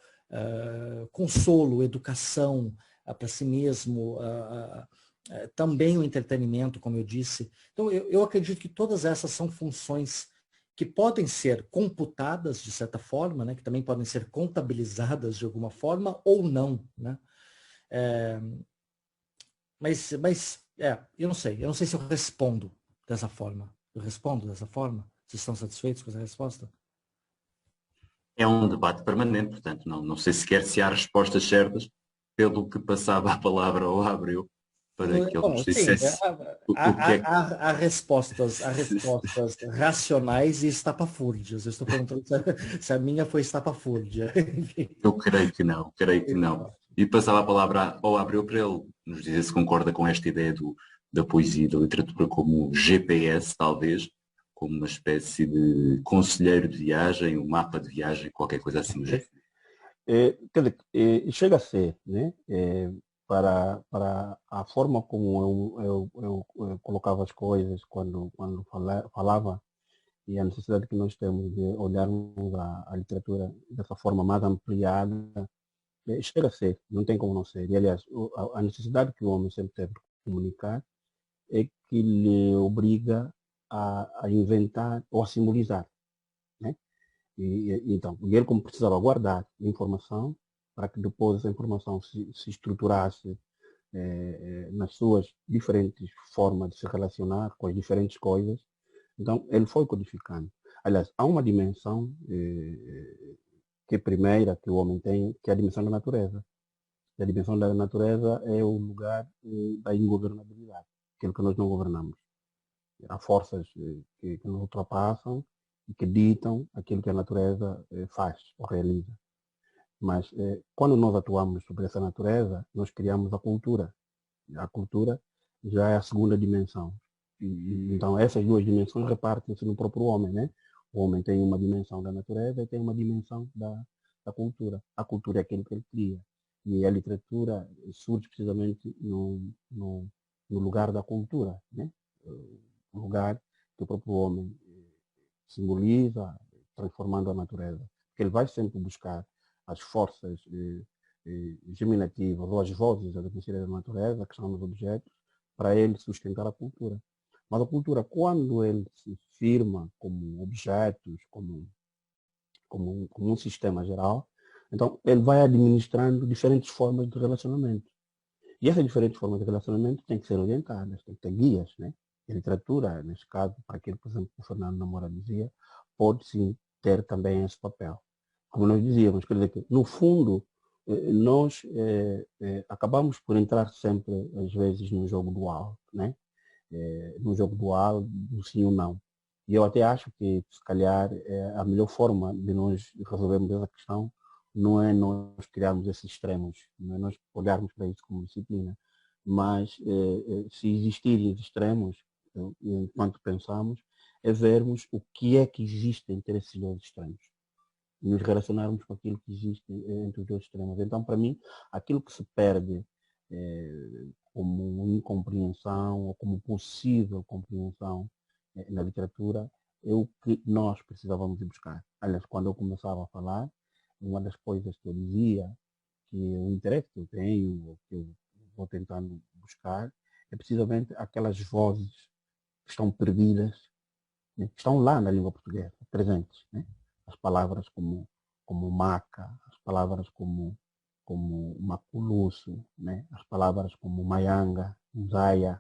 S3: consolo, educação para si mesmo, também o entretenimento, como eu disse. Então, eu acredito que todas essas são funções que podem ser computadas de certa forma, né, que também podem ser contabilizadas de alguma forma ou não, né? Mas eu não sei se eu respondo dessa forma. Eu respondo dessa forma? Vocês estão satisfeitos com essa resposta?
S1: É um debate permanente, portanto, não sei sequer se há respostas certas, pelo que passava a palavra ao Abreu, para que ele nos dissesse o que é que...
S3: Há respostas racionais e estapafúrdias. Eu estou perguntando se a minha foi estapafúrdia.
S1: Eu creio que não. E passava a palavra ao Abreu para ele nos dizer se concorda com esta ideia do da poesia e da literatura como GPS, talvez, como uma espécie de conselheiro de viagem, um mapa de viagem, qualquer coisa assim do género.
S2: Quer dizer, chega a ser, né? Para a forma como eu colocava as coisas quando falava e a necessidade que nós temos de olharmos a literatura dessa forma mais ampliada, chega a ser, não tem como não ser. E, aliás, a necessidade que o homem sempre teve de comunicar é que lhe obriga a inventar ou a simbolizar, né? Então, ele como precisava guardar informação para que depois a informação se estruturasse nas suas diferentes formas de se relacionar com as diferentes coisas. Então, ele foi codificando. Aliás, há uma dimensão que é primeira que o homem tem, que é a dimensão da natureza. E a dimensão da natureza é o lugar da ingovernabilidade, aquilo que nós não governamos. Há forças que nos ultrapassam e que ditam aquilo que a natureza faz ou realiza. Mas quando nós atuamos sobre essa natureza, nós criamos a cultura. A cultura já é a segunda dimensão. Então essas duas dimensões repartem-se no próprio homem, né? O homem tem uma dimensão da natureza e tem uma dimensão da cultura. A cultura é aquilo que ele cria. E a literatura surge precisamente no lugar da cultura, né? O lugar que o próprio homem simboliza, transformando a natureza. Porque ele vai sempre buscar as forças germinativas ou as vozes adquiridas da natureza, que são os objetos, para ele sustentar a cultura. Mas a cultura, quando ele se firma como objetos, como um sistema geral, então ele vai administrando diferentes formas de relacionamento. E essas diferentes formas de relacionamento têm que ser orientadas, têm que ter guias, né? A literatura, neste caso, para aquilo, por exemplo, que o Fernando Namora dizia, pode sim ter também esse papel. Como nós dizíamos, quer dizer que, no fundo, nós acabamos por entrar sempre, às vezes, num jogo dual, né? Num jogo dual do sim ou não. E eu até acho que, se calhar, a melhor forma de nós resolvermos essa questão não é nós criarmos esses extremos, não é nós olharmos para isso como disciplina, mas se existirem os extremos, enquanto pensamos, é vermos o que é que existe entre esses dois extremos e nos relacionarmos com aquilo que existe entre os dois extremos. Então, para mim, aquilo que se perde como incompreensão ou como possível compreensão na literatura é o que nós precisávamos de buscar. Aliás, quando eu começava a falar, uma das coisas que eu dizia, que o interesse que eu tenho, que eu vou tentando buscar, é precisamente aquelas vozes que estão perdidas, né, que estão lá na língua portuguesa, presentes. Né? As palavras como maca, as palavras como maculuço, né? As palavras como maianga, nzaya,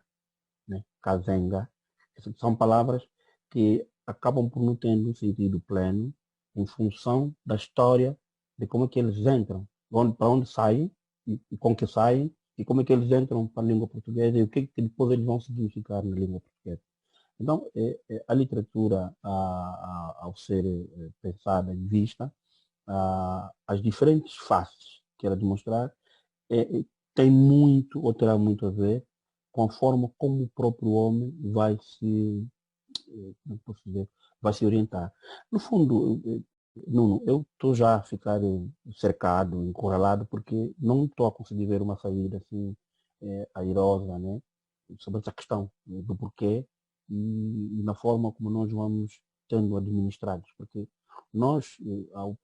S2: né? Kazenga. Essas são palavras que acabam por não ter um sentido pleno em função da história de como é que eles entram, para onde saem e com que saem, e como é que eles entram para a língua portuguesa e o que depois eles vão significar na língua portuguesa. Então, a literatura, ao ser pensada e vista, as diferentes faces que ela demonstrar, tem muito, ou terá muito a ver com a forma como o próprio homem vai se, como posso dizer, vai se orientar. No fundo, Nuno, eu estou já a ficar cercado, encurralado, porque não estou a conseguir ver uma saída assim airosa, né, sobre essa questão do porquê e na forma como nós vamos tendo administrados, porque nós, ao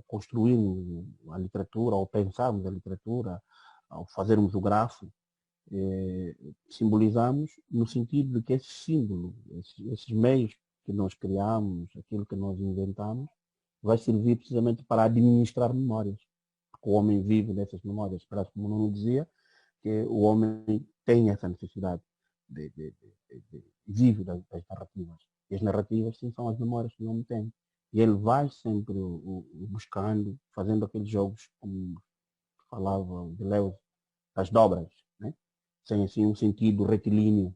S2: construirmos a literatura, ao pensarmos a literatura, ao fazermos o grafo, simbolizamos no sentido de que esse símbolo, esses meios que nós criamos, aquilo que nós inventamos, vai servir precisamente para administrar memórias. Porque o homem vive dessas memórias. Parece, como o Nuno dizia, que o homem tem essa necessidade vive das narrativas. E as narrativas, sim, são as memórias que o homem tem. E ele vai sempre buscando, fazendo aqueles jogos, como falava o Deleuze, das dobras, né? Sem assim um sentido retilíneo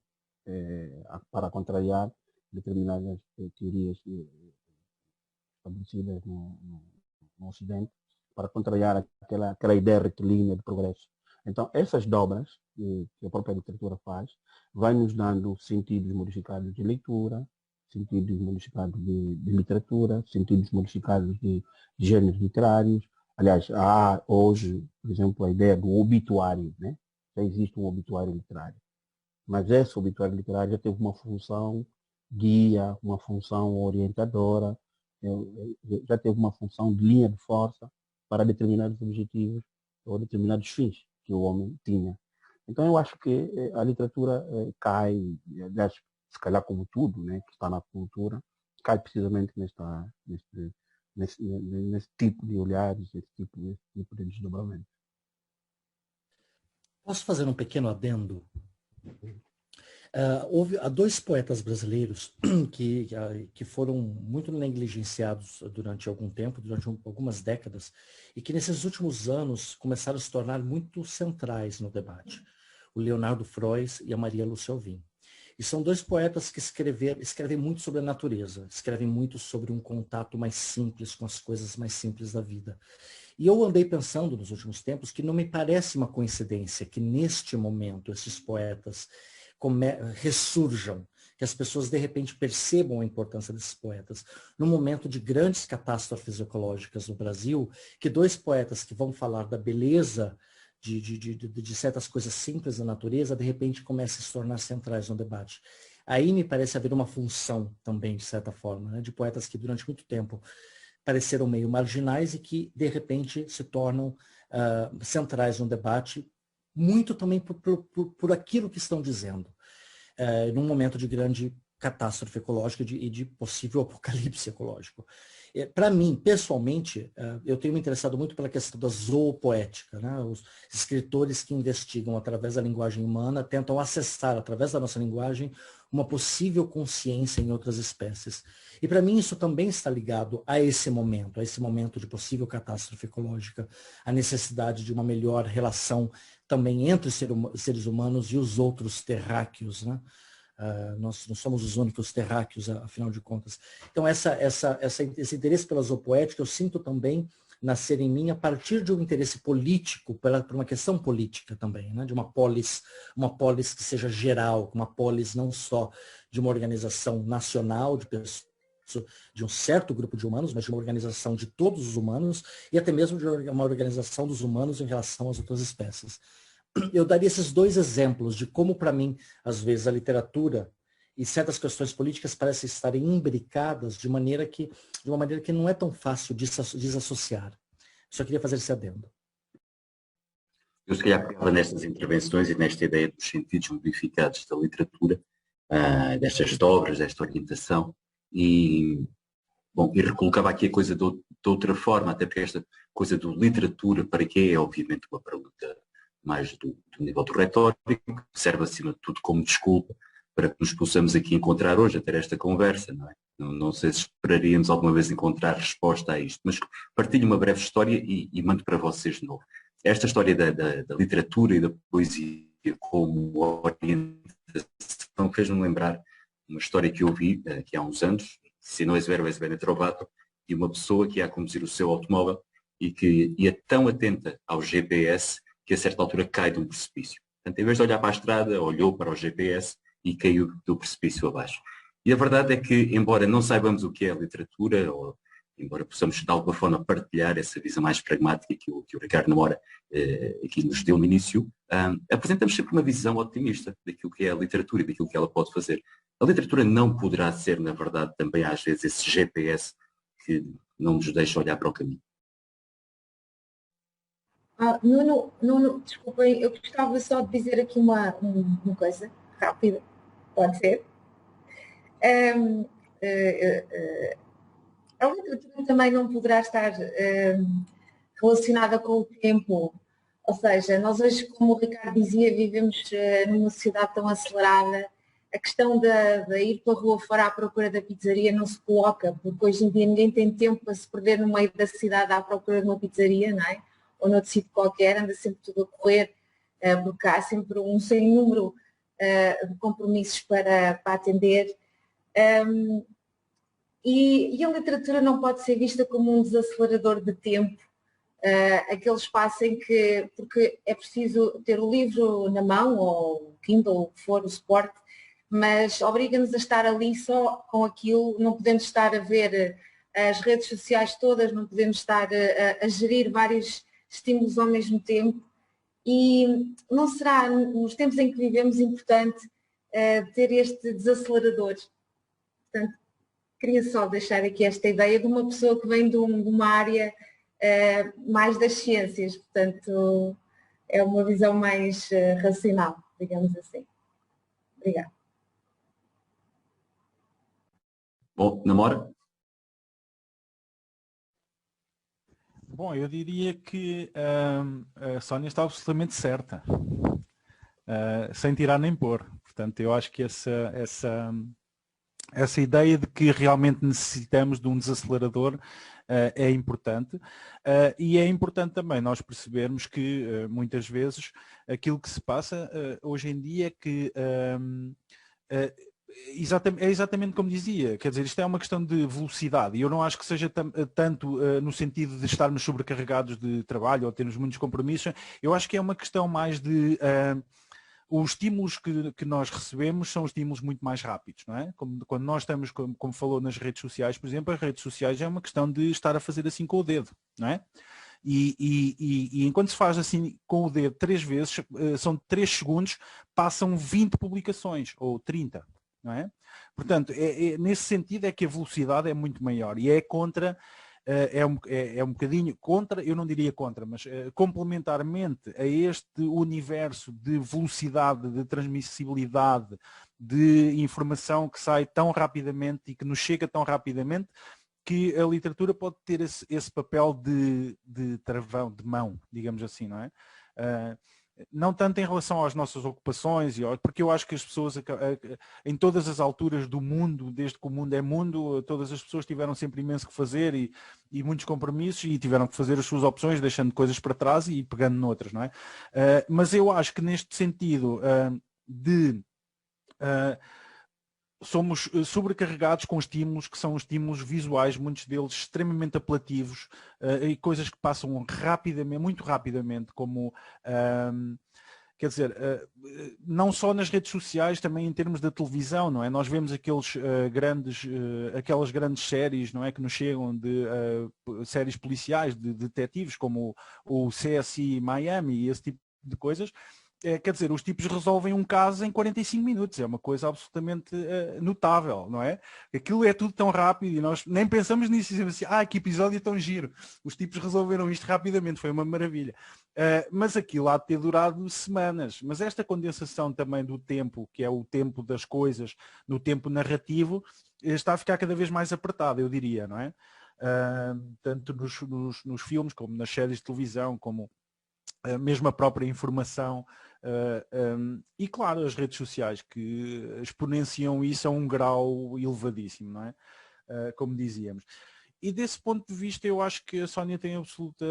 S2: para contrariar determinadas teorias estabelecidas no Ocidente, para contrariar aquela ideia retilínea de progresso. Então, essas dobras que a própria literatura faz, vai nos dando sentidos modificados de leitura, sentidos modificados de literatura, sentidos modificados de gêneros literários. Aliás, há hoje, por exemplo, a ideia do obituário, né? Já existe um obituário literário. Mas esse obituário literário já teve uma função guia, uma função orientadora, já teve uma função de linha de força para determinados objetivos ou determinados fins que o homem tinha. Então eu acho que a literatura cai, aliás, se calhar como tudo, né, que está na cultura, cai precisamente nesse tipo de olhares, nesse tipo de desdobramento.
S3: Posso fazer um pequeno adendo? Há dois poetas brasileiros que foram muito negligenciados durante algum tempo, durante algumas décadas, e que nesses últimos anos começaram a se tornar muito centrais no debate. O Leonardo Frois e a Maria Lúcia Alvim. E são dois poetas que escrevem muito sobre a natureza, escrevem muito sobre um contato mais simples com as coisas mais simples da vida. E eu andei pensando nos últimos tempos que não me parece uma coincidência que neste momento esses poetas ressurjam, que as pessoas de repente percebam a importância desses poetas. Num momento de grandes catástrofes ecológicas no Brasil, que dois poetas que vão falar da beleza de certas coisas simples da natureza, de repente começam a se tornar centrais no debate. Aí me parece haver uma função também, de certa forma, né, de poetas que durante muito tempo pareceram meio marginais e que, de repente, se tornam centrais no debate, muito também por aquilo que estão dizendo, num momento de grande catástrofe ecológica e de possível apocalipse ecológico. Para mim, pessoalmente, eu tenho me interessado muito pela questão da zoopoética, né? Os escritores que investigam através da linguagem humana, tentam acessar, através da nossa linguagem, uma possível consciência em outras espécies. E para mim isso também está ligado a esse momento de possível catástrofe ecológica, a necessidade de uma melhor relação também entre os seres humanos e os outros terráqueos, né? Nós não somos os únicos terráqueos, afinal de contas. Então, esse interesse pela zoopoética eu sinto também nascer em mim a partir de um interesse político, por uma questão política também, né? De uma polis que seja geral, uma polis não só de uma organização nacional, de um certo grupo de humanos, mas de uma organização de todos os humanos e até mesmo de uma organização dos humanos em relação às outras espécies. Eu daria esses dois exemplos de como, para mim, às vezes, a literatura e certas questões políticas parecem estarem imbricadas de uma maneira que não é tão fácil de desassociar. Só queria fazer esse adendo.
S1: Eu se calhar pegava nestas intervenções e nesta ideia dos sentidos modificados da literatura, destas dobras, desta orientação, e recolocava aqui a coisa de outra forma, até porque esta coisa do literatura, para quê, é obviamente uma pergunta mais do nível do retórico, que serve acima de tudo como desculpa para que nos possamos aqui encontrar hoje, a ter esta conversa, não é? Não sei se esperaríamos alguma vez encontrar resposta a isto, mas partilho uma breve história e mando para vocês de novo. Esta história da literatura e da poesia como orientação fez-me lembrar uma história que eu vi aqui há uns anos, Se não és vero, és bene trovato, de uma pessoa que ia conduzir o seu automóvel e que ia tão atenta ao GPS que a certa altura cai de um precipício. Portanto, em vez de olhar para a estrada, olhou para o GPS e caiu do precipício abaixo. E a verdade é que, embora não saibamos o que é a literatura, ou embora possamos de alguma forma partilhar essa visão mais pragmática que o Ricardo Namora aqui nos deu no início, apresentamos sempre uma visão otimista daquilo que é a literatura e daquilo que ela pode fazer. A literatura não poderá ser, na verdade, também às vezes esse GPS que não nos deixa olhar para o caminho.
S5: Nuno, desculpem, eu gostava só de dizer aqui uma coisa rápida, pode ser? A literatura também não poderá estar relacionada com o tempo, ou seja, nós hoje, como o Ricardo dizia, vivemos numa sociedade tão acelerada, a questão de ir pela rua fora à procura da pizzaria não se coloca, porque hoje em dia ninguém tem tempo para se perder no meio da cidade à procura de uma pizzaria, não é? Ou noutro sítio qualquer, anda sempre tudo a correr, porque há sempre um sem número de compromissos para atender. E a literatura não pode ser vista como um desacelerador de tempo, aquele espaço em que, porque é preciso ter o livro na mão, ou o Kindle, o que for, o suporte, mas obriga-nos a estar ali só com aquilo, não podemos estar a ver as redes sociais todas, não podemos estar a gerir vários estímulos ao mesmo tempo, e não será, nos tempos em que vivemos, importante ter este desacelerador. Portanto, queria só deixar aqui esta ideia de uma pessoa que vem de uma área mais das ciências, portanto, é uma visão mais racional, digamos assim. Obrigada.
S1: Bom, Namora?
S4: Bom, eu diria que a Sónia está absolutamente certa, sem tirar nem pôr. Portanto, eu acho que essa ideia de que realmente necessitamos de um desacelerador é importante, e é importante também nós percebermos que muitas vezes aquilo que se passa hoje em dia é que é exatamente como dizia, quer dizer, isto é uma questão de velocidade, e eu não acho que seja tanto no sentido de estarmos sobrecarregados de trabalho ou termos muitos compromissos. Eu acho que é uma questão mais de os estímulos que nós recebemos são estímulos muito mais rápidos, não é? Quando nós estamos, como falou, nas redes sociais, por exemplo, as redes sociais é uma questão de estar a fazer assim com o dedo, não é? E enquanto se faz assim com o dedo 3 vezes, são 3 segundos, passam 20 publicações, ou 30, não é? Portanto, nesse sentido é que a velocidade é muito maior, e é contra... é um bocadinho contra, eu não diria contra, mas complementarmente a este universo de velocidade, de transmissibilidade, de informação que sai tão rapidamente e que nos chega tão rapidamente, que a literatura pode ter esse papel de travão, de mão, digamos assim, não é? Não tanto em relação às nossas ocupações, porque eu acho que as pessoas, em todas as alturas do mundo, desde que o mundo é mundo, todas as pessoas tiveram sempre imenso que fazer e muitos compromissos, e tiveram que fazer as suas opções, deixando coisas para trás e pegando noutras, não é? Mas eu acho que neste sentido somos sobrecarregados com estímulos que são estímulos visuais, muitos deles extremamente apelativos, e coisas que passam rapidamente, muito rapidamente, como quer dizer, não só nas redes sociais, também em termos da televisão, não é? Nós vemos aquelas grandes séries, não é, que nos chegam de séries policiais, de detetives, como o CSI Miami e esse tipo de coisas. Quer dizer, os tipos resolvem um caso em 45 minutos, é uma coisa absolutamente notável, não é? Aquilo é tudo tão rápido e nós nem pensamos nisso, dizemos assim, que episódio tão giro, os tipos resolveram isto rapidamente, foi uma maravilha. Mas aquilo há de ter durado semanas, mas esta condensação também do tempo, que é o tempo das coisas, no tempo narrativo, está a ficar cada vez mais apertado, eu diria, não é? Tanto nos filmes, como nas séries de televisão, como mesmo a própria informação, e claro, as redes sociais que exponenciam isso a um grau elevadíssimo, não é? Como dizíamos. E desse ponto de vista eu acho que a Sónia tem absoluta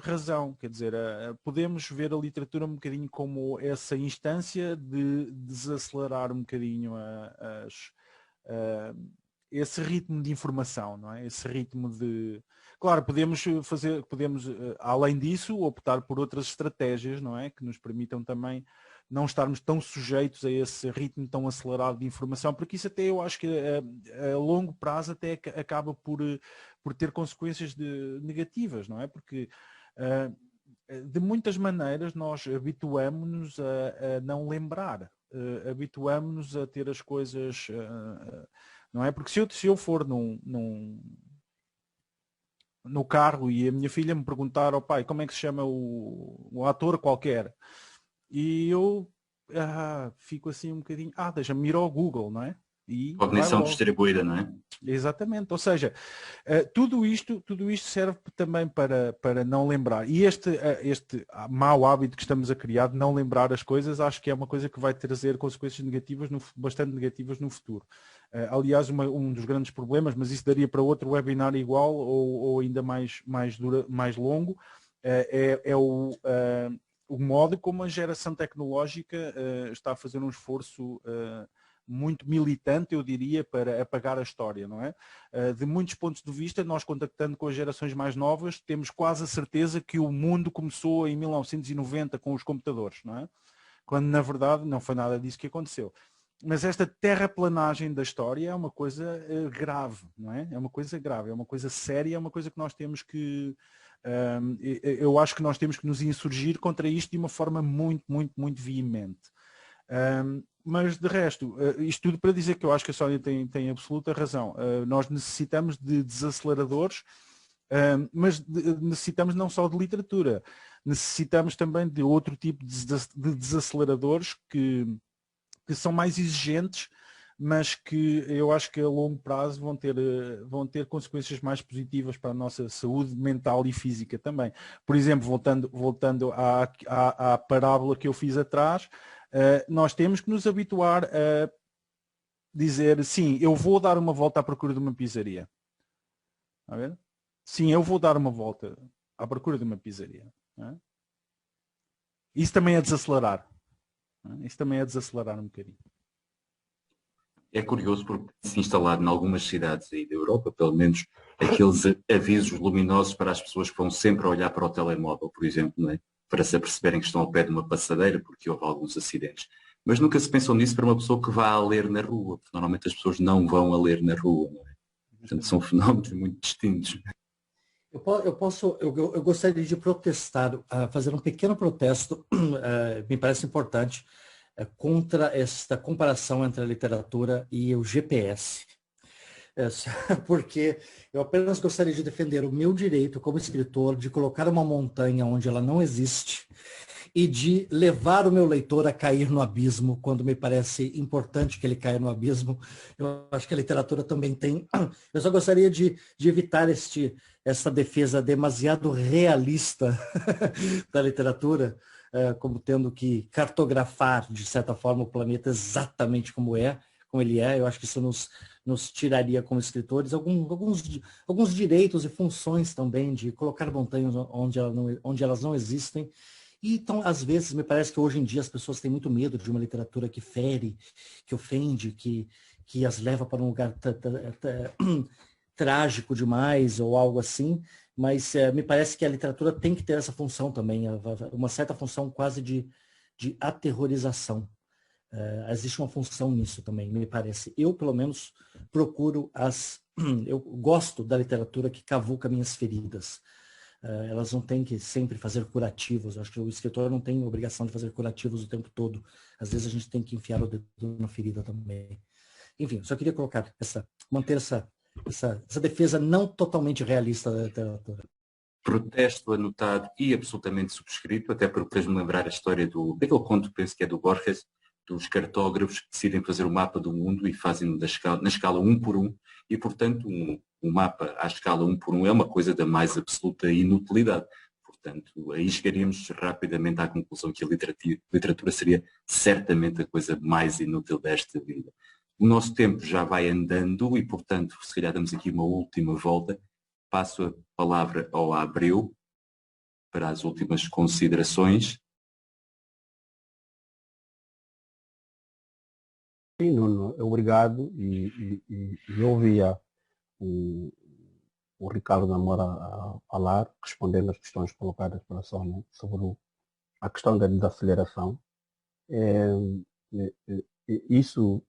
S4: razão, quer dizer, podemos ver a literatura um bocadinho como essa instância de desacelerar um bocadinho esse ritmo de informação, não é? Esse ritmo de... Claro, podemos, além disso, optar por outras estratégias, não é? Que nos permitam também não estarmos tão sujeitos a esse ritmo tão acelerado de informação, porque isso até eu acho que a longo prazo até acaba por ter consequências negativas, não é? Porque de muitas maneiras nós habituamos-nos a não lembrar, habituamos-nos a ter as coisas... não é? Porque se eu for no carro e a minha filha me perguntar ao pai como é que se chama o ator qualquer, e eu fico assim um bocadinho, deixa-me ir ao Google, não é? E
S1: Cognição distribuída, não é?
S4: Exatamente, ou seja, tudo isto serve também para não lembrar. E este mau hábito que estamos a criar de não lembrar as coisas, acho que é uma coisa que vai trazer consequências negativas, bastante negativas no futuro. Aliás, um dos grandes problemas, mas isso daria para outro webinar igual ou ainda mais longo, é o modo como a geração tecnológica está a fazer um esforço muito militante, eu diria, para apagar a história, não é? De muitos pontos de vista, nós contactando com as gerações mais novas, temos quase a certeza que o mundo começou em 1990 com os computadores, não é? Quando na verdade não foi nada disso que aconteceu. Mas esta terraplanagem da história é uma coisa grave, não é? É uma coisa grave, é uma coisa séria, é uma coisa que nós temos que... eu acho que nós temos que nos insurgir contra isto de uma forma muito, muito, muito veemente. Mas de resto, isto tudo para dizer que eu acho que a Sónia tem absoluta razão. Nós necessitamos de desaceleradores, mas necessitamos não só de literatura, necessitamos também de outro tipo de desaceleradores que são mais exigentes, mas que eu acho que a longo prazo vão ter consequências mais positivas para a nossa saúde mental e física também. Por exemplo, voltando à parábola que eu fiz atrás, nós temos que nos habituar a dizer, sim, eu vou dar uma volta à procura de uma pizzaria. Está a ver? Sim, eu vou dar uma volta à procura de uma pizzaria. Isso também é desacelerar. Isso também é desacelerar um bocadinho.
S1: É curioso porque se instalado em algumas cidades aí da Europa, pelo menos aqueles avisos luminosos para as pessoas que vão sempre olhar para o telemóvel, por exemplo, não é? Para se aperceberem que estão ao pé de uma passadeira porque houve alguns acidentes. Mas nunca se pensou nisso para uma pessoa que vá a ler na rua, porque normalmente as pessoas não vão a ler na rua, não é? Portanto, são fenómenos muito distintos.
S3: Eu gostaria de protestar, fazer um pequeno protesto, me parece importante, contra esta comparação entre a literatura e o GPS. Porque eu apenas gostaria de defender o meu direito como escritor de colocar uma montanha onde ela não existe e de levar o meu leitor a cair no abismo quando me parece importante que ele caia no abismo. Eu acho que a literatura também tem... Eu só gostaria de evitar essa defesa demasiado realista da literatura, como tendo que cartografar, de certa forma, o planeta exatamente como ele é. Eu acho que isso nos tiraria como escritores alguns direitos e funções também de colocar montanhas onde elas não existem. E então, às vezes, me parece que hoje em dia as pessoas têm muito medo de uma literatura que fere, que ofende, que as leva para um lugar trágico demais ou algo assim, mas me parece que a literatura tem que ter essa função também, uma certa função quase de aterrorização. Existe uma função nisso também, me parece. Eu, pelo menos, procuro eu gosto da literatura que cavuca minhas feridas. Elas não têm que sempre fazer curativos. Acho que o escritor não tem obrigação de fazer curativos o tempo todo. Às vezes a gente tem que enfiar o dedo na ferida também. Enfim, só queria colocar manter essa defesa não totalmente realista da literatura.
S1: Protesto anotado e absolutamente subscrito, até porque fez-me lembrar a história daquele conto, penso que é do Borges, dos cartógrafos que decidem fazer o mapa do mundo e fazem na escala 1 por 1, e portanto um mapa à escala 1 por 1 é uma coisa da mais absoluta inutilidade. Portanto, aí chegaríamos rapidamente à conclusão que a literatura seria certamente a coisa mais inútil desta vida. O nosso tempo já vai andando e, portanto, se calhar damos aqui uma última volta. Passo a palavra ao Abreu para as últimas considerações.
S2: Sim, Nuno, obrigado. E eu ouvia o Ricardo Namora a falar, respondendo às questões colocadas pela Sónia sobre a questão da desaceleração. Isso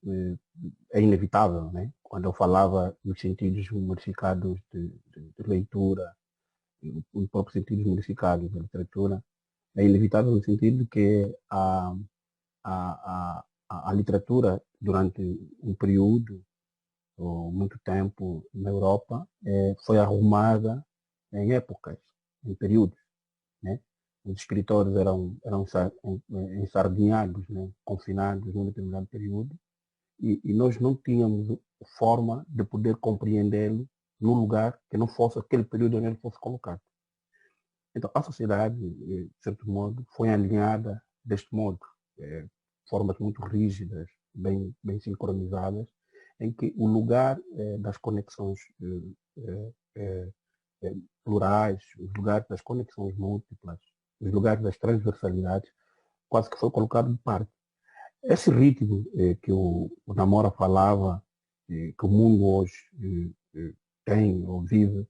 S2: é inevitável, né? Quando eu falava nos sentidos modificados de leitura, os próprios sentidos modificados da literatura, é inevitável no sentido de que a literatura, durante um período, ou muito tempo na Europa, foi arrumada em épocas, em períodos, né? Os escritores eram ensardinhados, né? Confinados num determinado período, e nós não tínhamos forma de poder compreendê-lo num lugar que não fosse aquele período onde ele fosse colocado. Então, a sociedade, de certo modo, foi alinhada deste modo, formas muito rígidas, bem sincronizadas, em que o lugar das conexões plurais, os lugares das conexões múltiplas, os lugares das transversalidades, quase que foi colocado de parte. Esse ritmo que o Namora falava, que o mundo hoje tem ou vive,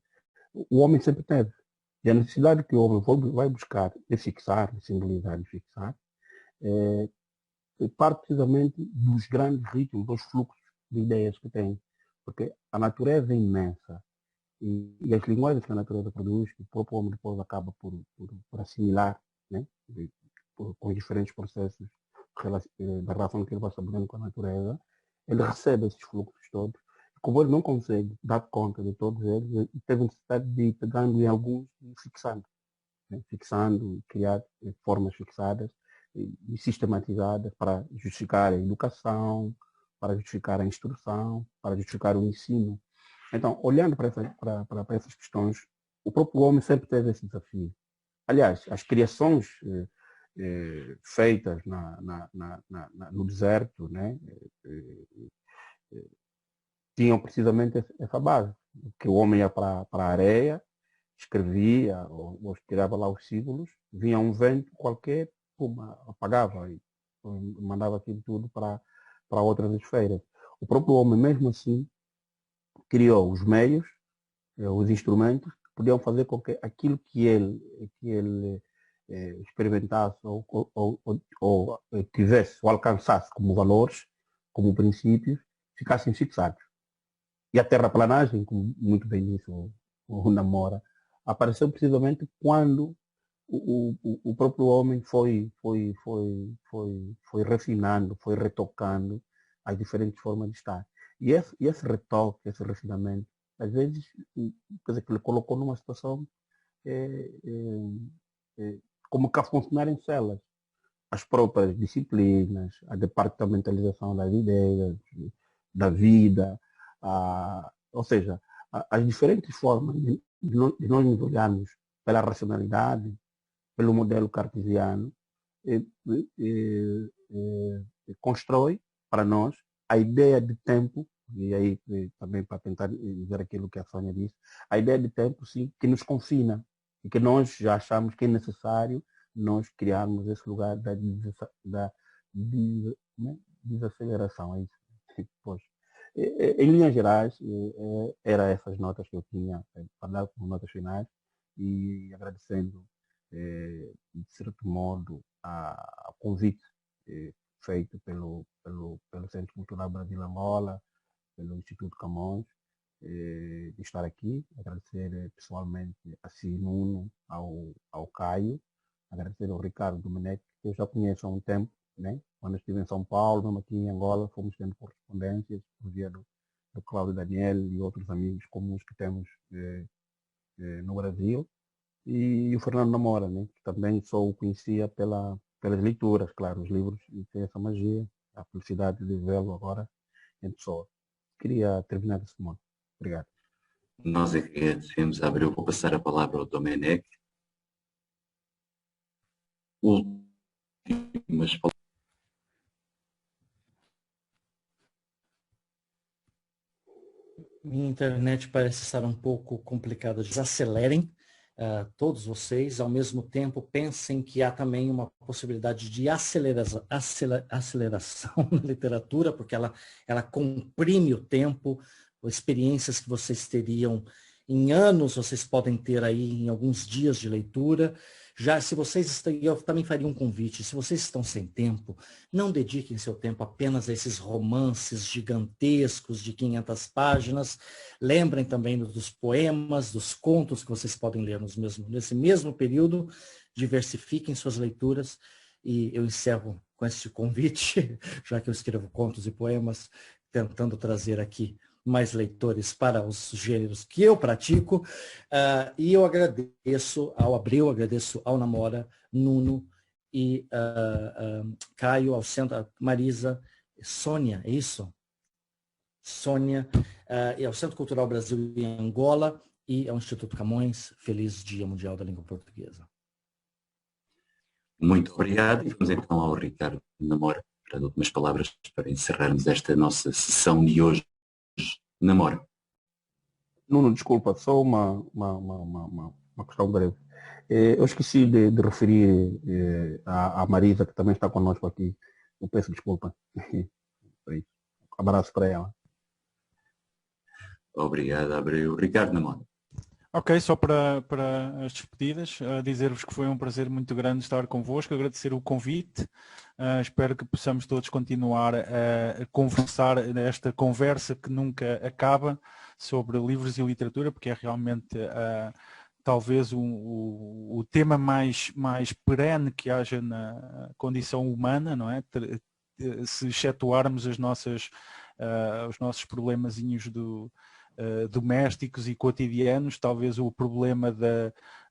S2: o homem sempre teve. E a necessidade que o homem vai buscar de fixar, de simbolizar, de fixar, parte precisamente dos grandes ritmos, dos fluxos de ideias que tem. Porque a natureza é imensa e as linguagens que a natureza produz, que o próprio homem depois acaba por assimilar, né? Com os diferentes processos da relação que ele vai estabelecendo com a natureza, ele recebe esses fluxos todos. Como ele não consegue dar conta de todos eles, ele teve necessidade de ir pegando em alguns e fixando. Né? Fixando, criar formas fixadas e sistematizadas para justificar a educação, para justificar a instrução, para justificar o ensino. Então, olhando para essas questões, o próprio homem sempre teve esse desafio. Aliás, as criações feitas no deserto, né, tinham precisamente essa base, que o homem ia para a areia, escrevia ou tirava lá os símbolos, vinha um vento qualquer, apagava e mandava aquilo tudo para outras esferas. O próprio homem, mesmo assim, criou os meios, os instrumentos, que podiam fazer com que aquilo que ele experimentasse ou tivesse ou alcançasse como valores, como princípios, ficassem fixados. E a terraplanagem, como muito bem disse o Namora, apareceu precisamente quando o próprio homem foi refinando, foi retocando as diferentes formas de estar. E esse retoque, esse refinamento, às vezes, quer dizer, que ele colocou numa situação como que a funcionar em celas. As próprias disciplinas, a departamentalização das ideias, da vida, ou seja, as diferentes formas de nós nos olharmos pela racionalidade, pelo modelo cartesiano, constrói para nós a ideia de tempo, e aí também para tentar dizer aquilo que a Sônia disse, a ideia de tempo, sim, que nos confina, e que nós já achamos que é necessário nós criarmos esse lugar da desaceleração. É isso. Pois. Em linhas gerais, eram essas notas que eu tinha para dar como notas finais, e agradecendo, de certo modo, o convite feito pelo Centro Cultural Brasil-Angola, pelo Instituto Camões, de estar aqui. Agradecer pessoalmente a Nuno, ao Caio, agradecer ao Ricardo Domenech, que eu já conheço há um tempo, né? Quando estive em São Paulo, mesmo aqui em Angola, fomos tendo correspondências por via do Cláudio Daniel e outros amigos comuns que temos no Brasil. E o Fernando Namora, né? Que também só o conhecia pelas leituras, claro, os livros, e tem essa magia, a felicidade de vê-lo agora em pessoa. Queria terminar desse modo. Obrigado.
S1: Nós é que agradecemos. Abreu, vou passar a palavra ao Domenech. Últimas palavras.
S3: Minha internet parece estar um pouco complicada. Desacelerem todos vocês. Ao mesmo tempo, pensem que há também uma possibilidade de aceleração na literatura, porque ela comprime o tempo, experiências que vocês teriam em anos, vocês podem ter aí em alguns dias de leitura. Já se vocês estão, eu também faria um convite, se vocês estão sem tempo, não dediquem seu tempo apenas a esses romances gigantescos de 500 páginas. Lembrem também dos poemas, dos contos que vocês podem ler nesse mesmo período. Diversifiquem suas leituras. E eu encerro com esse convite, já que eu escrevo contos e poemas, tentando trazer aqui mais leitores para os gêneros que eu pratico. E eu agradeço ao Abreu, agradeço ao Namora, Nuno e Caio, ao Centro, Marisa, Sônia, é isso? Sônia, e ao Centro Cultural Brasil em Angola e ao Instituto Camões. Feliz Dia Mundial da Língua Portuguesa.
S1: Muito obrigado. E vamos então ao Ricardo Namora para as últimas palavras para encerrarmos esta nossa sessão de hoje. Namora.
S2: Nuno, desculpa, só uma questão breve. Eu esqueci de referir à Marisa, que também está conosco aqui. Eu peço desculpa. Abraço para ela.
S1: Obrigado, Abreu. Ricardo Namora.
S4: Ok, só para as despedidas, dizer-vos que foi um prazer muito grande estar convosco, agradecer o convite, espero que possamos todos continuar a conversar nesta conversa que nunca acaba sobre livros e literatura, porque é realmente talvez o tema mais perene que haja na condição humana, não é? Se excetuarmos os nossos problemazinhos domésticos e cotidianos, talvez o problema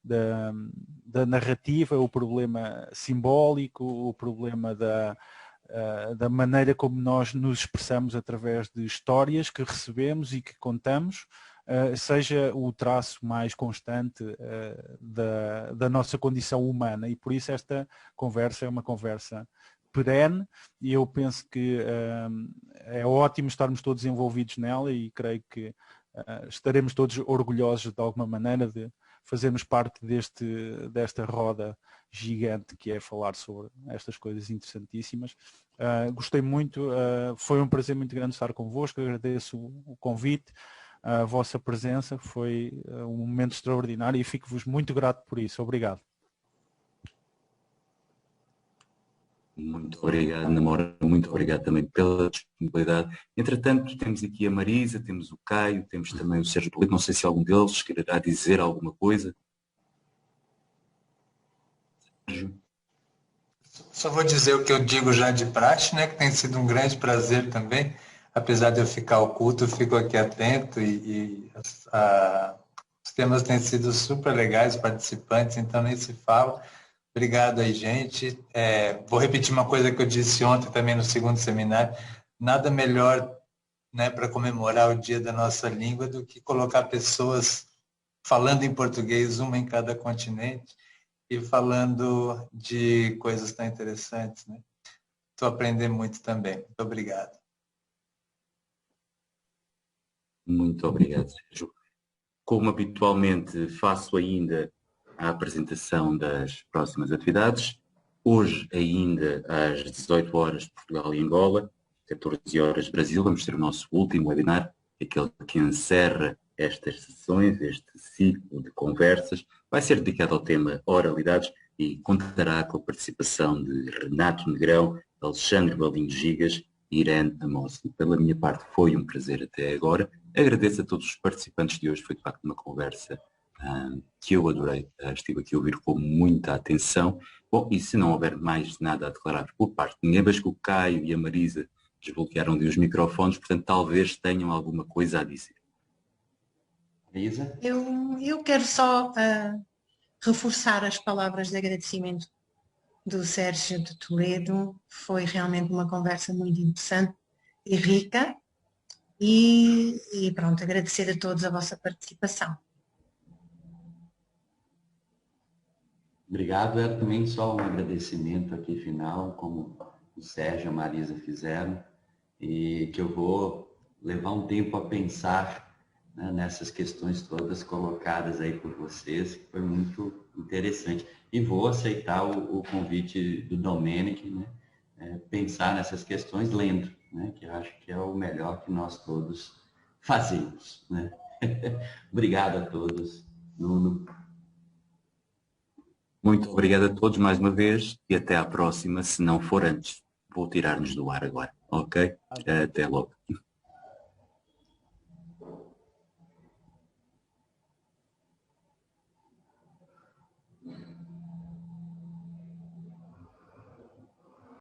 S4: da narrativa, o problema simbólico, o problema da maneira como nós nos expressamos através de histórias que recebemos e que contamos, seja o traço mais constante da nossa condição humana. E por isso esta conversa é uma conversa perene, e eu penso que é ótimo estarmos todos envolvidos nela, e creio que estaremos todos orgulhosos de alguma maneira de fazermos parte desta roda gigante que é falar sobre estas coisas interessantíssimas. Gostei muito, foi um prazer muito grande estar convosco, agradeço o convite, a vossa presença, foi um momento extraordinário e fico-vos muito grato por isso. Obrigado.
S1: Muito obrigado, Namora. Muito obrigado também pela disponibilidade. Entretanto, temos aqui a Marisa, temos o Caio, temos também o Sérgio Toledo. Não sei se algum deles quererá dizer alguma coisa. Sérgio.
S6: Só vou dizer o que eu digo já de praxe, né? Que tem sido um grande prazer também. Apesar de eu ficar oculto, eu fico aqui atento os temas têm sido super legais, participantes, então nem se fala. Obrigado aí, gente. Vou repetir uma coisa que eu disse ontem também no segundo seminário. Nada melhor, né, para comemorar o dia da nossa língua do que colocar pessoas falando em português, uma em cada continente, e falando de coisas tão interessantes, né? Estou aprendendo muito também. Muito obrigado.
S1: Muito obrigado, Sérgio. Como habitualmente faço ainda a apresentação das próximas atividades. Hoje, ainda às 18 horas, Portugal e Angola, 14 horas, Brasil, vamos ter o nosso último webinar, aquele que encerra estas sessões, este ciclo de conversas. Vai ser dedicado ao tema oralidades e contará com a participação de Renato Negrão, Alexandre Balinho Gigas e Irene Amos. Pela minha parte, foi um prazer até agora. Agradeço a todos os participantes de hoje, foi de facto uma conversa que eu adorei, estive aqui a ouvir com muita atenção. Bom, e se não houver mais nada a declarar por parte de ninguém, mas que o Caio e a Marisa desbloquearam-lhe os microfones, portanto talvez tenham alguma coisa a dizer. Marisa?
S7: Eu quero só reforçar as palavras de agradecimento do Sérgio de Toledo. Foi realmente uma conversa muito interessante e rica, e pronto, agradecer a todos a vossa participação.
S8: Obrigado. É também só um agradecimento aqui final, como o Sérgio e a Marisa fizeram, e que eu vou levar um tempo a pensar, né, nessas questões todas colocadas aí por vocês, que foi muito interessante. E vou aceitar o convite do Domenic, né, pensar nessas questões lendo, né, que eu acho que é o melhor que nós todos fazemos, né? Obrigado a todos. Nuno.
S1: Muito obrigado a todos mais uma vez e até à próxima, se não for antes. Vou tirar-nos do ar agora, ok? Até logo.